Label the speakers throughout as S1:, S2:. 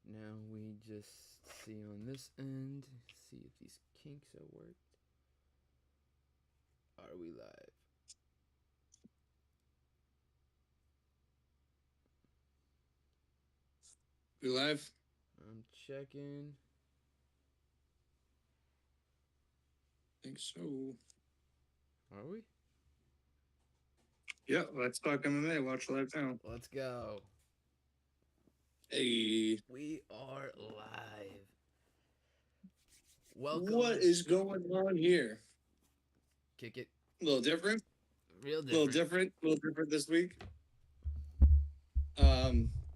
S1: Now we just see on this end, see if these kinks are worked. Are we live?
S2: We live?
S1: I'm checking.
S2: Think so.
S1: Are we?
S2: Yeah, let's talk MMA. Watch live now.
S1: Let's go.
S2: Hey,
S1: We are live.
S2: what
S1: Welcome.
S2: is going on here?
S1: Kick it.
S2: A little different.
S1: Real
S2: A little
S1: different.
S2: different. A little different this week.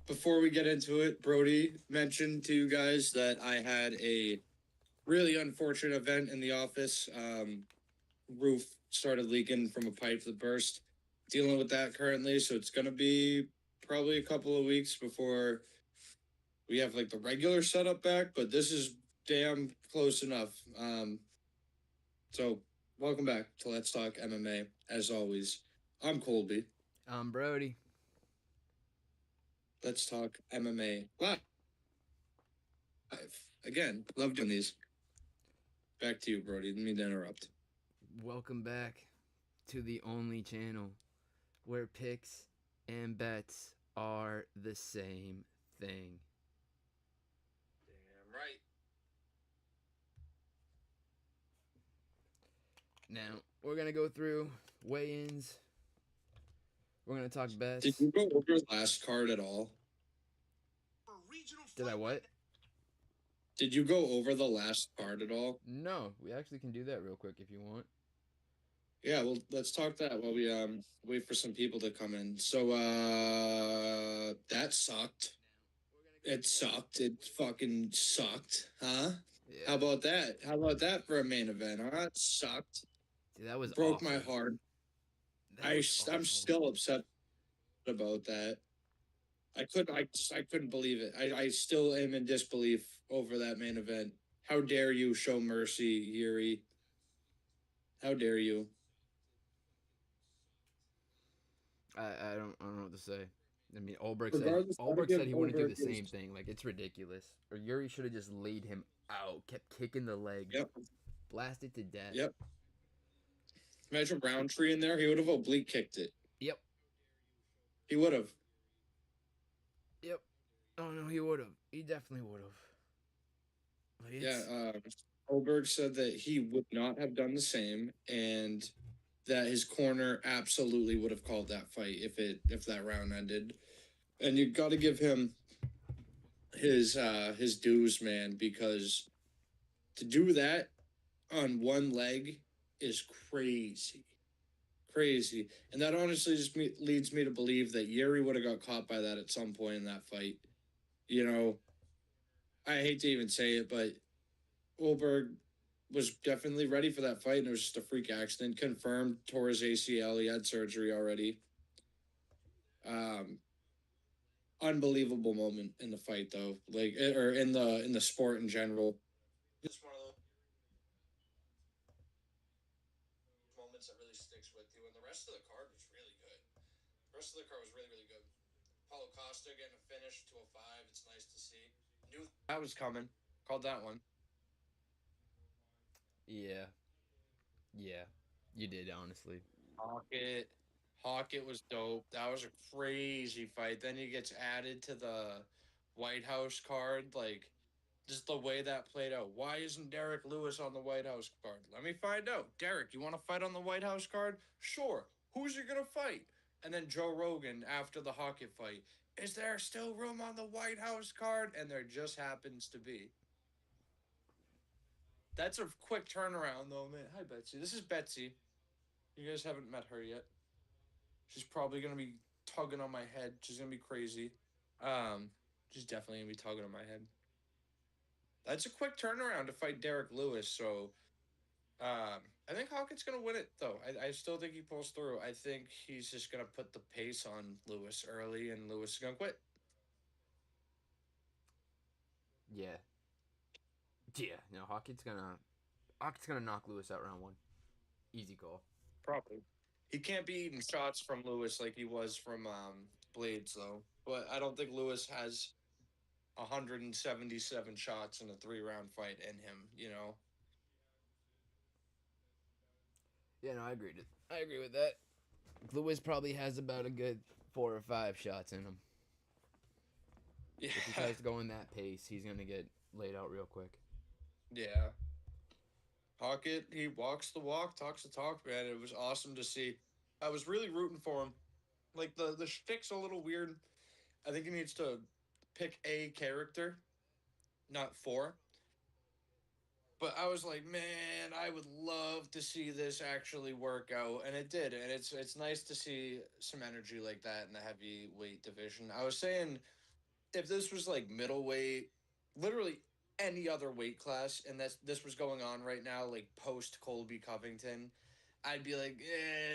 S2: Before we get into it, Brody mentioned to you guys that I had a really unfortunate event in the office. Roof started leaking from a pipe that burst. Dealing with that currently, so it's gonna be probably a couple of weeks before we have like the regular setup back, but this is damn close enough. So welcome back to Let's Talk MMA. As always, I'm Colby.
S1: I'm Brodie.
S2: Let's talk MMA live. Again, love doing these. Back to you, Brody. Didn't mean to interrupt.
S1: Welcome back to the only channel where picks and bets are the same thing.
S2: Damn right.
S1: Now, we're going to go through weigh ins. We're going to talk
S2: Did
S1: bets.
S2: you go over the last card at all?
S1: Did I what?
S2: Did you go over the last card at all?
S1: No, we actually can do that real quick if you want.
S2: Yeah, well, let's talk that while we wait for some people to come in. So that sucked. It sucked. It fucking sucked, huh?
S1: Yeah.
S2: How about that? How about that for a main event, huh? It sucked.
S1: See, that was
S2: Broke my
S1: awful.
S2: heart.
S1: That was
S2: I'm
S1: awful.
S2: still upset about that. I couldn't believe it. I still am in disbelief over that main event. How dare you show mercy, Yuri? How dare you?
S1: I don't know what to say. I mean, Ulbrich said
S2: Regardless, gotta
S1: Ulbrich
S2: give
S1: said he wouldn't do
S2: over
S1: the same
S2: his.
S1: thing. Like, it's ridiculous. Or Yuri should have just laid him out, kept kicking the legs,
S2: Yep,
S1: blasted to death.
S2: yep. Imagine Roundtree in there. He would have oblique kicked it.
S1: Yep.
S2: He would have.
S1: Yep. Oh no, he would have. He definitely would have. Like, it's
S2: Yeah, Goldberg said that he would not have done the same, and that his corner absolutely would have called that fight if that round ended. And you got to give him his dues, man, because to do that on one leg is crazy, crazy, and that honestly just leads me to believe that Yuri would have got caught by that at some point in that fight. You know, I hate to even say it, but Goldberg was definitely ready for that fight, and it was just a freak accident. Confirmed, tore his ACL. He had surgery already. Um, Unbelievable moment in the fight, though, like or in the sport in general. Just one of those moments that really sticks with you. And the rest of the card was really good. The rest of the card was really, really good. Paulo Costa getting a finish 205. It's nice to see. Knew that was coming. Called that one.
S1: yeah, yeah. You did honestly.
S2: Hawkett. Hawkett was dope. That was a crazy fight. Then he gets added to the White House card. Like, just the way that played out. Why isn't Derek Lewis on the White House card? Let me find out. Derek, you want to fight on the White House card? Sure. Who's you going to fight? And then Joe Rogan after the Hawkett fight. Is there still room on the White House card? And there just happens to be. That's a quick turnaround, though, man. Hi, Betsy. This is Betsy. You guys haven't met her yet. She's probably gonna be tugging on my head. She's gonna be crazy. Um, she's definitely gonna be tugging on my head. That's a quick turnaround to fight Derek Lewis. So I think Hawkett's gonna win it though. I still think he pulls through. I think he's just gonna put the pace on Lewis early, and Lewis is gonna quit.
S1: Yeah, yeah. No, Hawkett's gonna knock Lewis out round one. Easy call.
S2: Probably. He can't be eating shots from Lewis like he was from Blades though. But I don't think Lewis has 177 shots in a 3-round fight in him,
S1: Yeah, no, I agree. I agree with that. Lewis probably has about a good 4 or 5 shots in him.
S2: Yeah.
S1: If he tries to go in that pace, he's gonna get laid out real quick.
S2: Yeah. Pocket, he walks the walk, talks the talk, man. It was awesome to see. I was really rooting for him. Like the shtick's a little weird. I think he needs to pick a character, not 4. But I was like, man, I would love to see this actually work out, and it did. And it's nice to see some energy like that in the heavyweight division. I was saying if this was like middleweight, literally any other weight class, and this was going on right now, like post Colby Covington, I'd be like,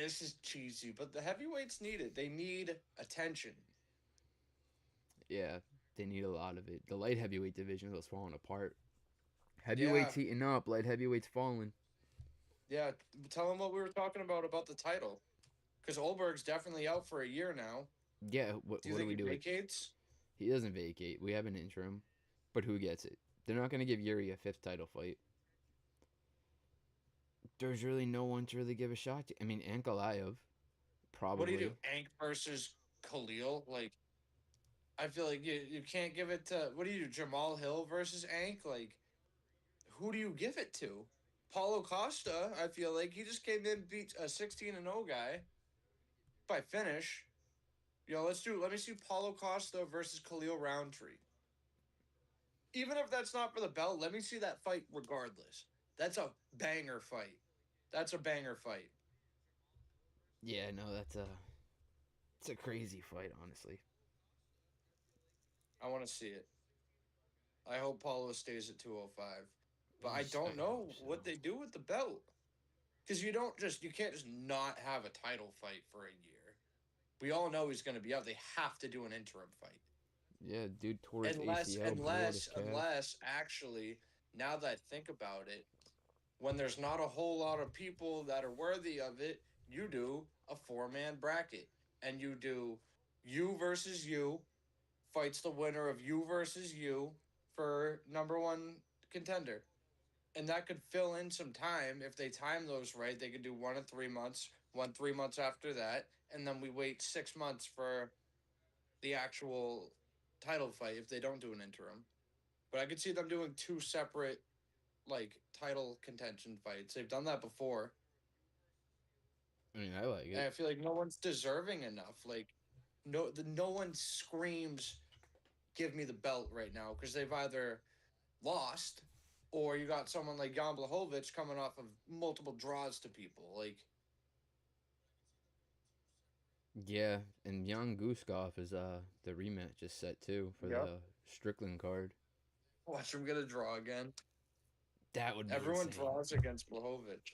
S2: this is cheesy. But the heavyweights need it. They need attention.
S1: Yeah, they need a lot of it. The light heavyweight division was falling apart.
S2: Yeah,
S1: Heavyweights heating up, light heavyweights falling.
S2: yeah. Tell them what we were talking about the title, because Olberg's definitely out for a year now.
S1: Yeah,
S2: Do you
S1: what do
S2: think
S1: we
S2: he
S1: do?
S2: vacates?
S1: He doesn't vacate. We have an interim, but who gets it? They're not gonna give Yuri a 5th title fight. There's really no one to really give a shot to. I mean, Ankalaev,
S2: What do you do?
S1: probably.
S2: Ank versus Khalil? Like, I feel like you can't give it to, what do you do? Jamal Hill versus Ank? Like, who do you give it to? Paulo Costa, I feel like he just came in, beat a 16-0 guy by finish. Let me see Paulo Costa versus Khalil Roundtree. Even if that's not for the belt, let me see that fight regardless. That's a banger fight. That's a banger fight.
S1: Yeah, no, it's a crazy fight, honestly.
S2: I want to see it. I hope Paulo stays at 205. But I
S1: I
S2: don't
S1: hope
S2: know
S1: so.
S2: what they do with the belt. Because you can't just not have a title fight for a year. We all know he's going to be out. They have to do an interim fight.
S1: Yeah, dude tore his
S2: Unless,
S1: ACL, blew out his
S2: unless,
S1: calf.
S2: unless, actually, now that I think about it, when there's not a whole lot of people that are worthy of it, you do a 4-man bracket. And you do you versus you, fights the winner of you versus you for number 1 contender. And that could fill in some time. If they time those right, they could do 1 in 3 months, 3 months after that, and then we wait 6 months for the actual title fight if they don't do an interim. But I could see them doing 2 separate like title contention fights. They've done that before.
S1: I mean, I like
S2: And
S1: it.
S2: I feel like no one's deserving enough. Like no one screams give me the belt right now because they've either lost or you got someone like Jan Blachowicz coming off of multiple draws to people. Like,
S1: Yeah, and Jan Guskov is the rematch is set too for
S2: yep.
S1: the Strickland card.
S2: Watch him get a draw again.
S1: That would be
S2: Everyone
S1: insane.
S2: draws against Blachowicz.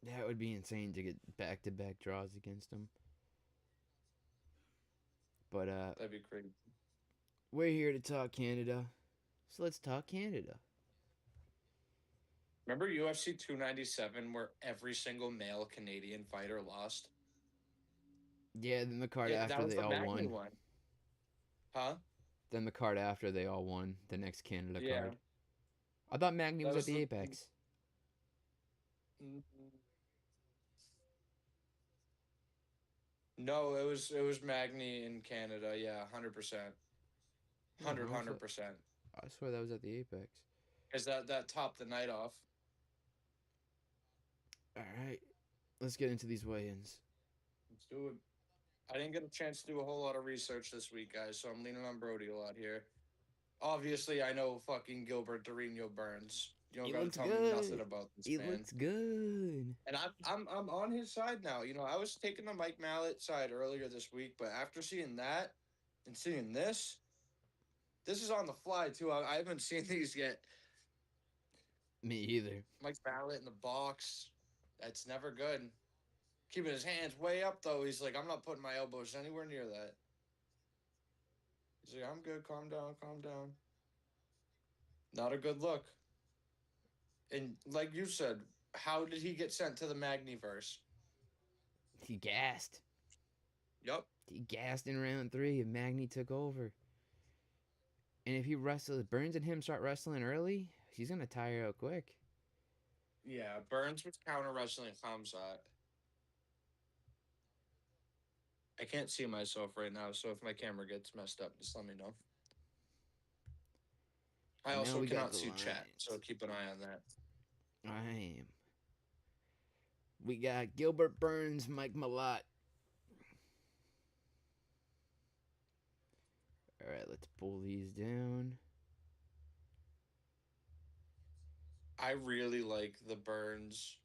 S1: That would be insane to get back-to-back draws against him. But
S2: That'd be crazy.
S1: we're here to talk Canada, so let's talk Canada.
S2: Remember UFC 297 where every single male Canadian fighter lost?
S1: Yeah, then the card
S2: Yeah, that
S1: after
S2: was
S1: they
S2: the
S1: all
S2: Magny
S1: won.
S2: one. Huh?
S1: Then the card after they all won. The next Canada
S2: Yeah.
S1: card. I thought Magny
S2: That
S1: was at
S2: was
S1: the
S2: the
S1: Apex.
S2: No, it was Magny in Canada. Yeah, 100%.
S1: Man,
S2: 100%.
S1: I swear that was at the Apex.
S2: Because that topped the night off.
S1: All right, let's get into these weigh-ins.
S2: Let's do it. I didn't get a chance to do a whole lot of research this week, guys, so I'm leaning on Brodie a lot here. Obviously, I know fucking Gilbert Dorino Burns. You don't
S1: He
S2: got to
S1: looks
S2: tell me nothing
S1: good.
S2: about this
S1: He
S2: man.
S1: looks good.
S2: And I'm on his side now. I was taking the Mike Malott side earlier this week, but after seeing that and seeing this is on the fly too. I haven't seen these yet.
S1: Me either.
S2: Mike Malott in the box. That's never good. Keeping his hands way up though. He's like, I'm not putting my elbows anywhere near that. He's like, I'm good. Calm down. Calm down. Not a good look. And like you said, how did he get sent to the Magniverse?
S1: He gassed.
S2: Yup.
S1: He gassed in round 3 and Magny took over. And if he wrestles, Burns and him start wrestling early, he's gonna tire out quick.
S2: Yeah, Burns with counter wrestling Hamzat. I can't see myself right now, so if my camera gets messed up, just let me know. I
S1: And now
S2: also
S1: we got
S2: cannot
S1: the
S2: see chat, so
S1: lines.
S2: keep an eye on that.
S1: I am. We got Gilbert Burns, Mike Malott. All right, let's pull these down.
S2: I really like the Burns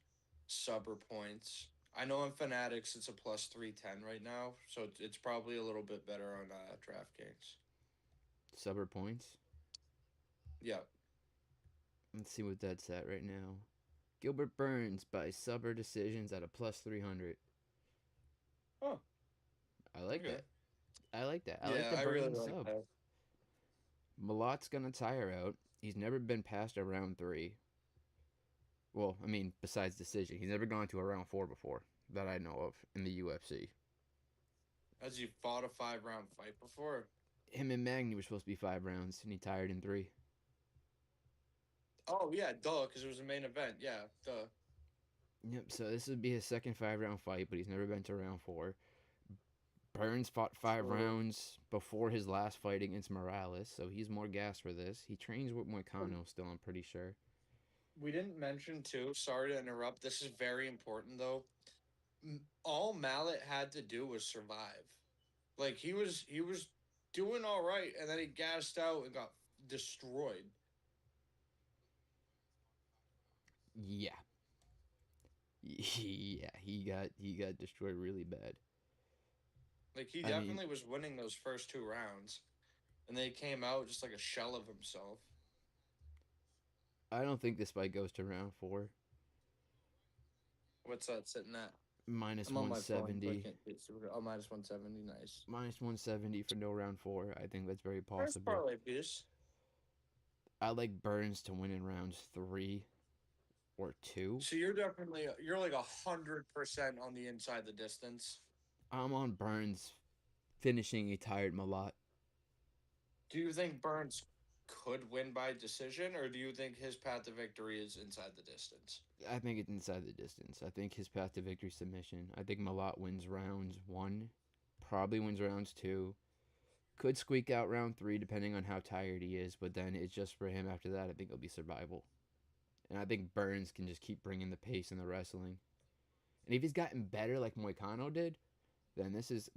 S2: subber points. I know on Fanatics it's a plus 310 right now, so it's probably a little bit better on DraftKings.
S1: Subber points.
S2: Yeah.
S1: Let's see what that's at right now. Gilbert Burns by subber decisions at a plus 300.
S2: Oh,
S1: I like
S2: okay.
S1: that. I like that. I like
S2: Yeah,
S1: the
S2: I really
S1: Burns
S2: like
S1: sub.
S2: that.
S1: Malott's gonna tire out. He's never been past a round 3. Well, I mean, besides decision, he's never gone to a round 4 before that I know of in the UFC.
S2: Has he fought a 5-round fight before?
S1: Him and Magny were supposed to be 5 rounds, and he tired in 3.
S2: Oh, yeah, duh, because it was a main event. Yeah, duh.
S1: Yep. So this would be his second 5-round fight, but he's never been to round 4. Burns fought 5
S2: So
S1: rounds before his last fight against Morales, so he's more gas for this. He trains with Moicano still, I'm pretty sure.
S2: we didn't mention, too, sorry to interrupt. This is very important, though. All Malott had to do was survive. Like he was doing all right, and then he gassed out and got destroyed.
S1: Yeah. Yeah, he got destroyed really bad.
S2: Like he
S1: I mean,
S2: definitely was winning those first 2 rounds, and then he came out just like a shell of himself.
S1: I don't think this fight goes to round 4.
S2: What's that sitting at?
S1: Minus
S2: I'm on my phone, so I
S1: 170.
S2: can't see it. Oh, minus 170. Nice.
S1: Minus 170 for no round 4. I think that's very
S2: First
S1: possible.
S2: parlay piece.
S1: I like Burns to win in rounds 3 or 2.
S2: So you're like 100% on the inside the distance.
S1: I'm on Burns finishing a tired Malott.
S2: Do you think Burns could win by decision, or do you think his path to victory is inside the distance?
S1: I think it's inside the distance. I think his path to victory submission. I think Malott wins rounds 1, probably wins rounds 2. Could squeak out round 3 depending on how tired he is, but then it's just for him after that. I think it'll be survival. And I think Burns can just keep bringing the pace in the wrestling. And if he's gotten better like Moicano did, then this is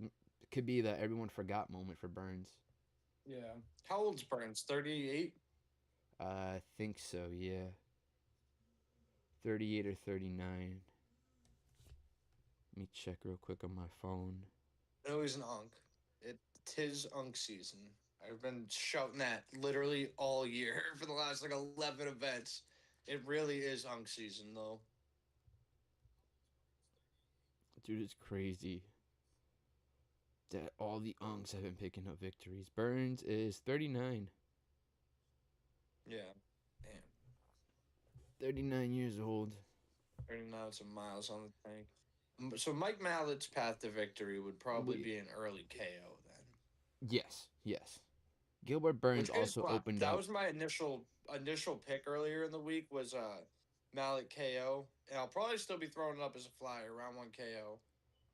S1: could be the everyone forgot moment for Burns.
S2: Yeah. How old's Burns? 38?
S1: I think so, yeah. 38 or 39. Let me check real quick on my phone.
S2: No, he's an unk. Tis unk season. I've been shouting that literally all year for the last like 11 events. It really is unk season, though.
S1: Dude, it's crazy that all the unks have been picking up victories. Burns is 39.
S2: Yeah. Damn.
S1: 39 years old.
S2: 39 some miles on the tank. So Mike Mallett's path to victory would probably be an early KO then.
S1: Yes. Gilbert Burns
S2: Which is
S1: also opened
S2: that
S1: up.
S2: was my initial pick earlier in the week was Mallett KO. And I'll probably still be throwing it up as a flyer, round 1 KO.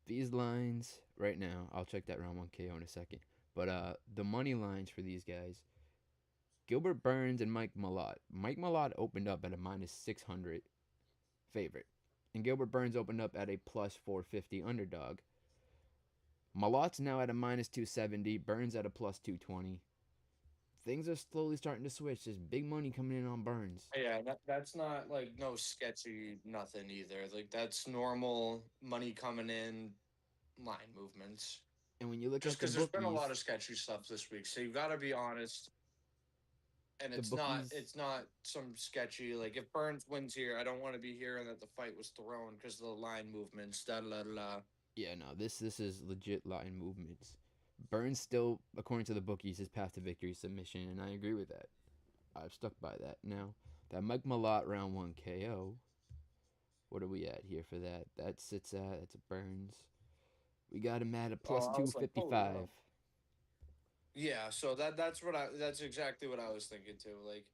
S1: These lines right now, I'll check that round 1 KO in a second. But the money lines for these guys, Gilbert Burns and Mike Malott. Mike Malott opened up at a minus 600 favorite. And Gilbert Burns opened up at a plus 450 underdog. Malott's now at a minus 270. Burns at a plus 220. Things are slowly starting to switch. There's big money coming in on Burns.
S2: Yeah, that's not like no sketchy nothing either. Like that's normal money coming in, line movements.
S1: And when you look
S2: Just
S1: at the
S2: because there's been a
S1: bookies,
S2: lot of sketchy stuff this week, so you've got to be honest. And
S1: the bookies,
S2: it's not some sketchy like if Burns wins here, I don't want to be hearing that the fight was thrown because of the line movements. Da da da.
S1: yeah, no, this is legit line movements. Burns still, according to the bookies, his path to victory is submission, and I agree with that. I've stuck by that. Now, that Mike Malott round 1 KO, what are we at here for that? That's a Burns. We got him at a
S2: Oh,
S1: plus
S2: I was like, holy
S1: 255.
S2: hell. Yeah, so that's exactly what I was thinking too. Like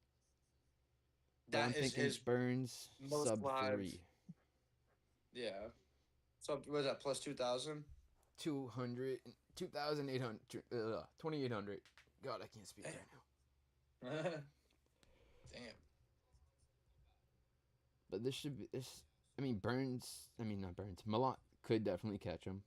S1: But I'm
S2: that is
S1: thinking
S2: his
S1: Burns
S2: most
S1: sub
S2: live.
S1: 3.
S2: Yeah. So what was that plus 2,000?
S1: 200, 2,800, 2,800. God, I can't speak right now.
S2: Damn.
S1: But this should be this. I mean, not Burns. Malott could definitely catch him.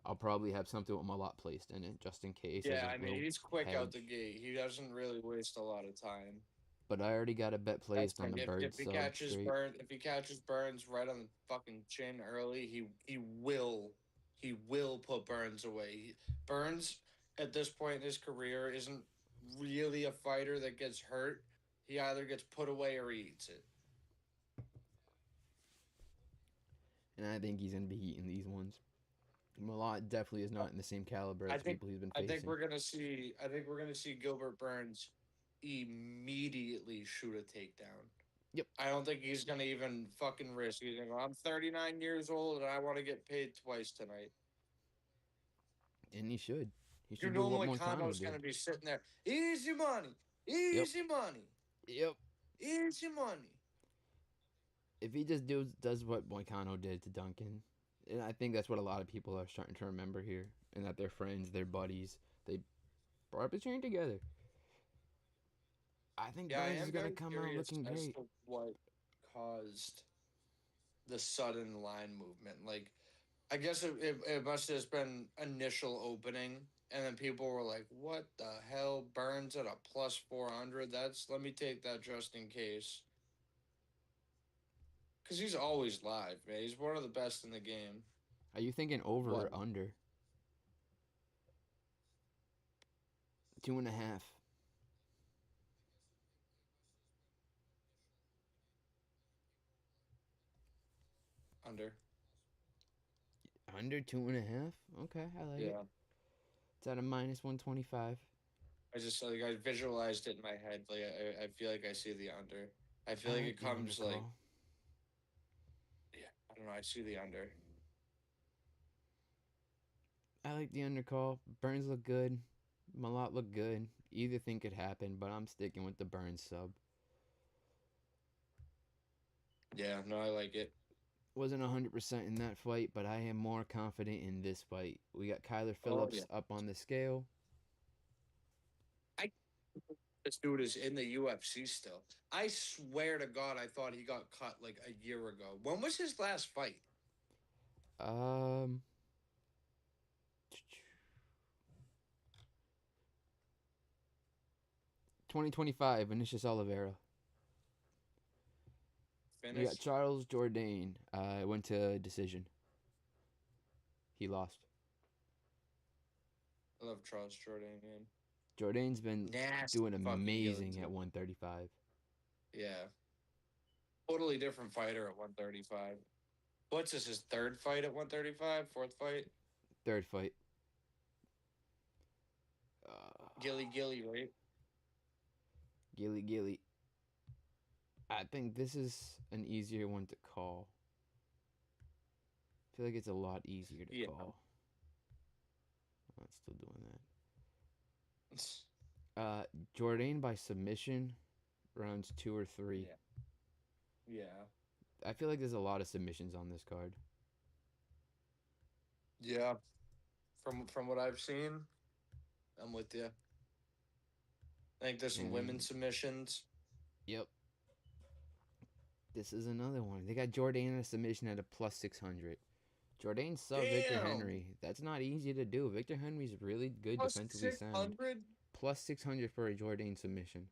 S1: I'll probably have something with Malott placed in it just in case as
S2: Yeah,
S1: a
S2: I mean
S1: little
S2: he's quick out the
S1: hedge.
S2: gate. He doesn't really waste a lot of time.
S1: But I already got a bet
S2: That's
S1: placed on
S2: fine.
S1: the
S2: If
S1: bird
S2: he
S1: sub
S2: catches
S1: straight.
S2: Burns right on the fucking chin early, he will put Burns away. Burns at this point in his career isn't really a fighter that gets hurt. He either gets put away or he eats it.
S1: And I think he's going to be eating these ones. Malott definitely is not in the same caliber
S2: I
S1: as
S2: think
S1: people he's been
S2: I think
S1: facing.
S2: we're gonna see Gilbert Burns immediately shoot a takedown.
S1: Yep.
S2: I don't think he's gonna even fucking risk. He's gonna go, I'm 39 years old and I want to get paid twice tonight.
S1: And he should. He
S2: You
S1: should do
S2: know
S1: what
S2: Moicano's
S1: Moicano
S2: gonna
S1: did.
S2: be sitting there. Easy money.
S1: Yep.
S2: Easy money.
S1: Yep.
S2: Easy money.
S1: If he just does what Moicano did to Duncan, and I think that's what a lot of people are starting to remember here, and that their friends, their buddies, they brought up the chain together. I think
S2: Yeah, I
S1: Burns is
S2: am
S1: gonna
S2: very
S1: come out
S2: curious
S1: looking
S2: as
S1: great.
S2: to what caused the sudden line movement. Like, I guess it must have just been initial opening, and then people were like, "What the hell? Burns at a plus 400? Let me take that just in case." Because he's always live, man. He's one of the best in the game.
S1: Are you thinking over
S2: What?
S1: or under? 2.5.
S2: Under?
S1: Under 2.5? Okay, I like it.
S2: Yeah.
S1: It's at a minus 125.
S2: I visualized it in my head. Like I feel like I see the under. I feel
S1: I
S2: like
S1: like
S2: it
S1: the under
S2: comes like,
S1: call.
S2: yeah, I don't know. I see the under.
S1: I like the under call. Burns look good. Malott look good. Either thing could happen, but I'm sticking with the Burns sub.
S2: Yeah, no, I like it.
S1: Wasn't 100% in that fight, but I am more confident in this fight. We got Kyler
S2: Oh yeah.
S1: Phillips up on the scale.
S2: I This dude is in the UFC still. I swear to God, I thought he got cut like a year ago. When was his last fight?
S1: Um, 2025, Vinicius Oliveira. We got
S2: Finished?
S1: Charles Jourdain. Went to decision. He lost.
S2: I love Charles Jourdain, man.
S1: Jourdain's been
S2: Nasty
S1: doing
S2: fucking
S1: amazing at
S2: guillotine.
S1: 135.
S2: Yeah. Totally different fighter at 135. What's this, his third fight at 135? Fourth fight?
S1: Third fight. Uh,
S2: Gilly, right?
S1: Gilly. I think this is an easier one to call. I feel like it's a lot easier to
S2: Yeah.
S1: call. I'm not still doing that. Jourdain by submission, rounds 2 or 3.
S2: Yeah. Yeah.
S1: I feel like there's a lot of submissions on this card.
S2: Yeah. From what I've seen, I'm with you. I think there's some women's
S1: And
S2: submissions.
S1: yep, this is another one. They got Jourdain in a submission at a plus 600. Jourdain sub Victor
S2: Damn.
S1: Henry. That's not easy to do. Victor Henry's really good
S2: Plus
S1: defensively sound.
S2: 600?
S1: Plus 600 for a Jourdain submission.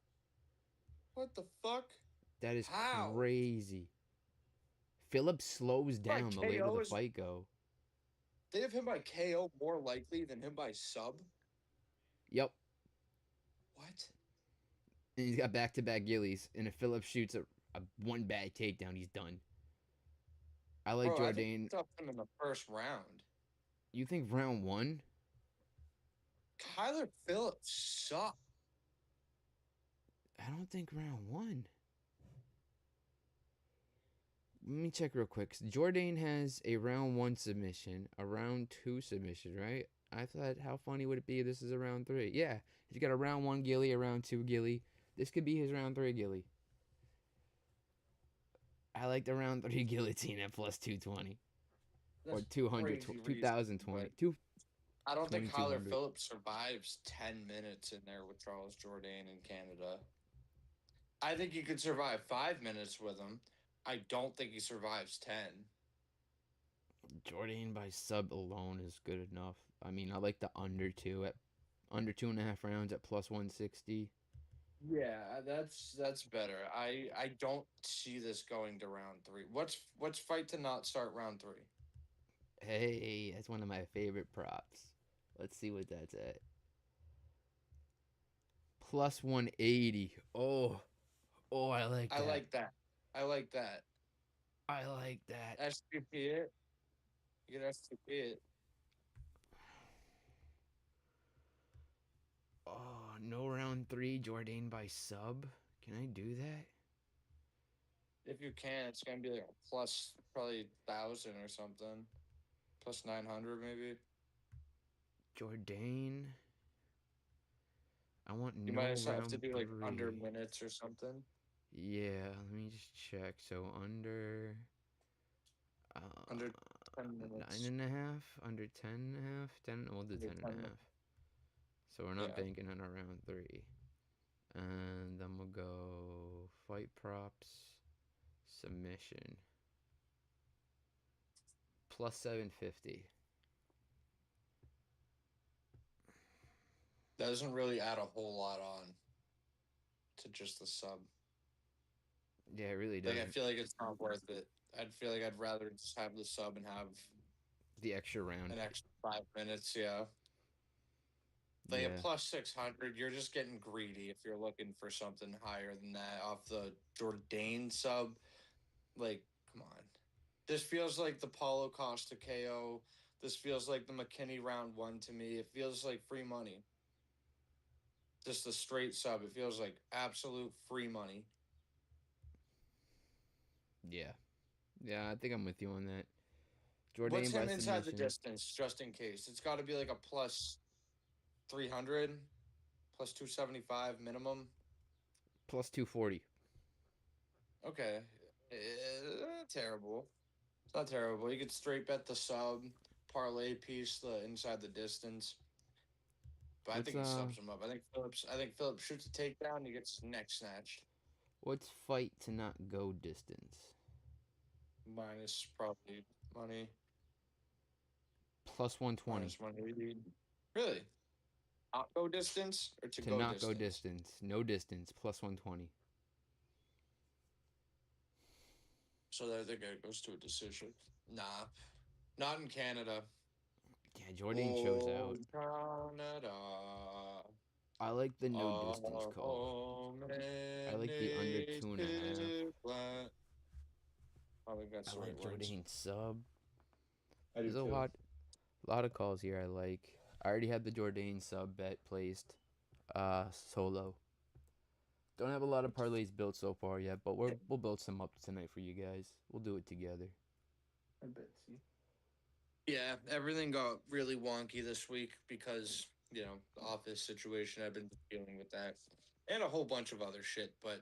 S2: What the fuck?
S1: That is
S2: How?
S1: crazy. Phillips slows
S2: By
S1: down the later
S2: KO
S1: the
S2: is
S1: fight go.
S2: they have him by KO more likely than him by sub?
S1: Yep.
S2: What?
S1: And he's got back-to-back gillies. And if Phillips shoots a one bad takedown, he's done. I like
S2: Bro, I think
S1: Jourdain.
S2: he stopped him in the first round.
S1: You think round 1?
S2: Kyler Phillips sucked.
S1: I don't think round 1. Let me check real quick. Jourdain has a round 1 submission, a round 2 submission, right? I thought, how funny would it be if this is a round 3? Yeah, he's got a round 1 Gilly, a round 2 Gilly. This could be his round 3 Gilly. I like the round 3 guillotine at plus 220. Or
S2: That's
S1: 200,
S2: crazy reason,
S1: 2020.
S2: but I don't think Kyler
S1: 2200.
S2: Phillips survives 10 minutes in there with Charles Jourdain in Canada. I think he could survive 5 minutes with him. I don't think he survives 10.
S1: Jourdain by sub alone is good enough. I mean, I like the under 2 at under 2.5 rounds at plus 160.
S2: Yeah, that's better. I don't see this going to round 3. What's fight to not start round 3?
S1: Hey, that's one of my favorite props. Let's see what that's at. Plus 180. Oh, I like
S2: I
S1: that.
S2: like that. I like that.
S1: I like that.
S2: SGP it. You can SGP it.
S1: Oh, no round 3 Jourdain by sub. Can I do that?
S2: If you can, it's gonna be like a plus probably 1,000 or something. Plus 900 maybe.
S1: Jourdain. I want
S2: You
S1: no
S2: might just have to
S1: round
S2: do like under
S1: 3.
S2: minutes or something.
S1: Yeah, let me just check. So under
S2: Under 10
S1: nine
S2: minutes.
S1: and a half, under 10 and a half, 10. We'll do
S2: Under
S1: 10 and
S2: 10
S1: a
S2: minutes.
S1: half. So we're not
S2: Yeah.
S1: banking on a round 3. And then we'll go fight props, submission, plus 750.
S2: That doesn't really add a whole lot on to just the sub.
S1: Yeah, it really
S2: Like I
S1: doesn't.
S2: feel like it's not worth it. I'd feel like I'd rather just have the sub and have
S1: The extra round.
S2: an extra 5 minutes. Yeah. Like at
S1: Yeah.
S2: plus 600, you're just getting greedy if you're looking for something higher than that off the Jourdain sub. Like, come on. This feels like the Paulo Costa KO. This feels like the McKinney round 1 to me. It feels like free money. Just a straight sub. It feels like absolute free money.
S1: Yeah. Yeah, I think I'm with you on that.
S2: What's
S1: Jourdain by
S2: him inside the
S1: submission.
S2: distance, just in case? It's got to be like a plus 300, plus 275 minimum.
S1: Plus 240.
S2: Okay. Terrible. It's not terrible. You could straight bet the sub, parlay piece, the inside the distance. But I
S1: What's
S2: think he subs him up. I think Phillips shoots a takedown, he gets neck snatched.
S1: what's fight to not go distance?
S2: Minus probably money.
S1: Plus 120.
S2: Minus money. Really? Not go distance or to
S1: To
S2: go
S1: not go
S2: distance?
S1: distance. No distance. Plus 120.
S2: So I think it goes to a decision. Nah. Not in Canada.
S1: Yeah, Jourdain shows
S2: Oh,
S1: out.
S2: Canada.
S1: I like the no distance call.
S2: Oh,
S1: I like the under 2.5.
S2: I think that's
S1: I
S2: the right
S1: like
S2: words.
S1: Jourdain sub.
S2: I do
S1: There's a
S2: too.
S1: lot of calls here I like. I already had the Jourdain sub bet placed. Solo. Don't have a lot of parlays built so far yet, but we'll build some up tonight for you guys. We'll do it together.
S2: I bet. Yeah, everything got really wonky this week because, the office situation. I've been dealing with that. And a whole bunch of other shit, but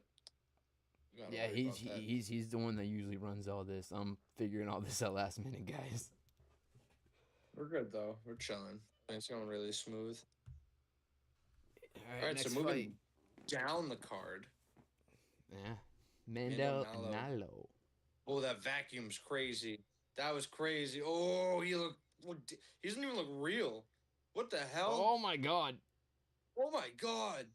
S2: you gotta
S1: Yeah,
S2: worry about that.
S1: he's the one that usually runs all this. I'm figuring all this out last minute, guys.
S2: We're good though. We're chilling. It's going really smooth.
S1: All
S2: All
S1: right,
S2: right, so
S1: next fight.
S2: moving down the card.
S1: Yeah,
S2: Mando
S1: Mandel
S2: Nalo.
S1: Nalo.
S2: Oh, that vacuum's crazy. That was crazy. Oh, he doesn't even look real. What the hell?
S1: Oh my God.
S2: Oh my god.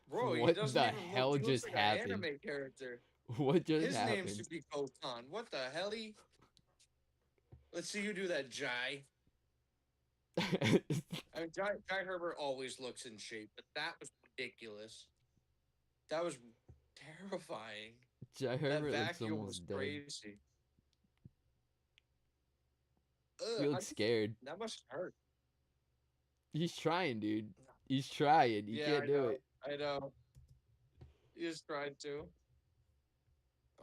S2: Bro, he
S1: What
S2: doesn't
S1: the
S2: even look.
S1: hell
S2: He looks
S1: just
S2: like an
S1: happened?
S2: anime character.
S1: What just
S2: His name
S1: happened?
S2: should be Kotan. What the helly? Let's see you do that, Jai. I mean, Jai Herbert always looks in shape, but that was ridiculous. That was terrifying.
S1: Jai
S2: That
S1: Herbert looks
S2: vacuum was
S1: almost dead.
S2: crazy.
S1: He looks scared.
S2: That must hurt.
S1: He's trying, dude. He's trying. He
S2: Yeah,
S1: can't do it.
S2: I know. He just tried to.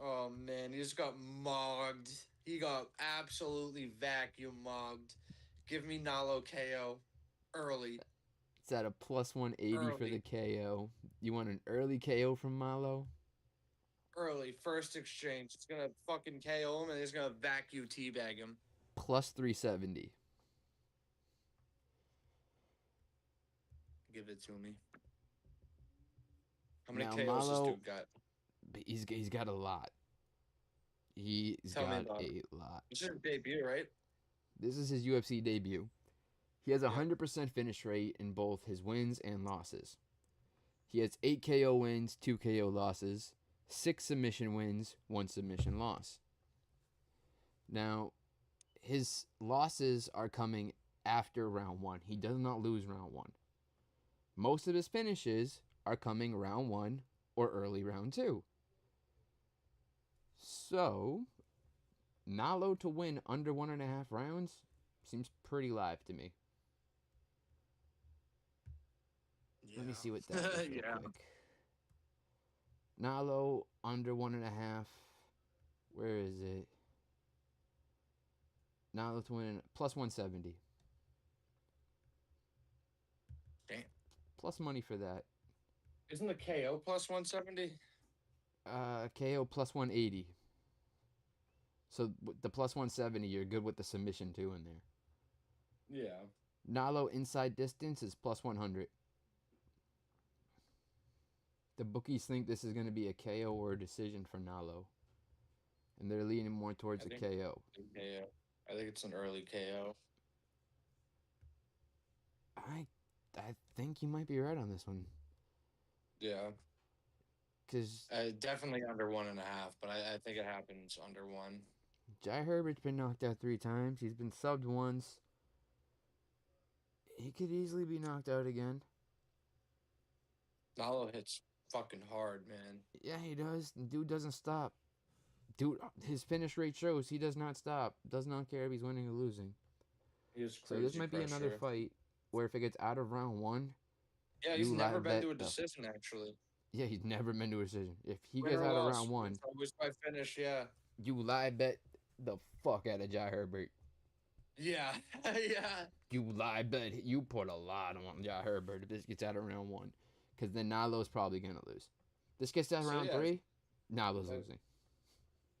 S2: Oh man, he just got mogged. He got absolutely vacuum mugged. Give me Nalo KO early.
S1: It's at a plus 180 for the
S2: Early.
S1: KO. You want an early KO from Malott?
S2: Early. First exchange. It's going to fucking KO him and he's going to vacuum teabag him.
S1: Plus 370.
S2: Give it to me. How many
S1: Now
S2: KOs this
S1: Malott,
S2: dude got?
S1: he's got a lot. He's
S2: Tell me
S1: got
S2: about it.
S1: a lot.
S2: This is his debut, right?
S1: This is his UFC debut. He has a
S2: Yep.
S1: 100% finish rate in both his wins and losses. He has 8 KO wins, 2 KO losses, 6 submission wins, 1 submission loss. Now, his losses are coming after round 1. He does not lose round 1. Most of his finishes are coming round 1 or early round 2. So, Nalo to win under 1.5 rounds seems pretty live to me.
S2: Yeah.
S1: Let me see what that is real
S2: Yeah.
S1: quick. Nalo under 1.5. Where is it? Nalo to win plus 170.
S2: Damn.
S1: Plus money for that.
S2: Isn't the KO plus 170?
S1: KO plus 180. So the plus 170, you're good with the submission too in there.
S2: Yeah.
S1: Nalo inside distance is plus 100. The bookies think this is going to be a KO or a decision for Nalo. And they're leaning more towards a KO.
S2: KO. I think it's an early KO.
S1: I think you might be right on this one.
S2: Yeah.
S1: Because
S2: Definitely under 1.5, but I think it happens under 1.
S1: Jai Herbert's been knocked out 3 times. He's been subbed once. He could easily be knocked out again.
S2: Nalo hits fucking hard, man.
S1: Yeah, he does. The dude doesn't stop. Dude, his finish rate shows he does not stop. Does not care if he's winning or losing.
S2: He is
S1: So
S2: crazy
S1: this might be another
S2: pressure.
S1: fight where if it gets out of round 1,
S2: Yeah,
S1: you
S2: he's never
S1: live
S2: been
S1: bet
S2: to a
S1: the.
S2: decision, actually.
S1: Yeah, he's never been to a decision. If he
S2: Win
S1: gets
S2: or
S1: out of
S2: loss.
S1: round 1,
S2: It's always by finish, yeah.
S1: you live bet the fuck out of Jai Herbert.
S2: Yeah. Yeah.
S1: You live bet. You put a lot on Jai Herbert if this gets out of round 1. Because then Nalo's probably going to lose. This gets out of round 3, Nalo's losing.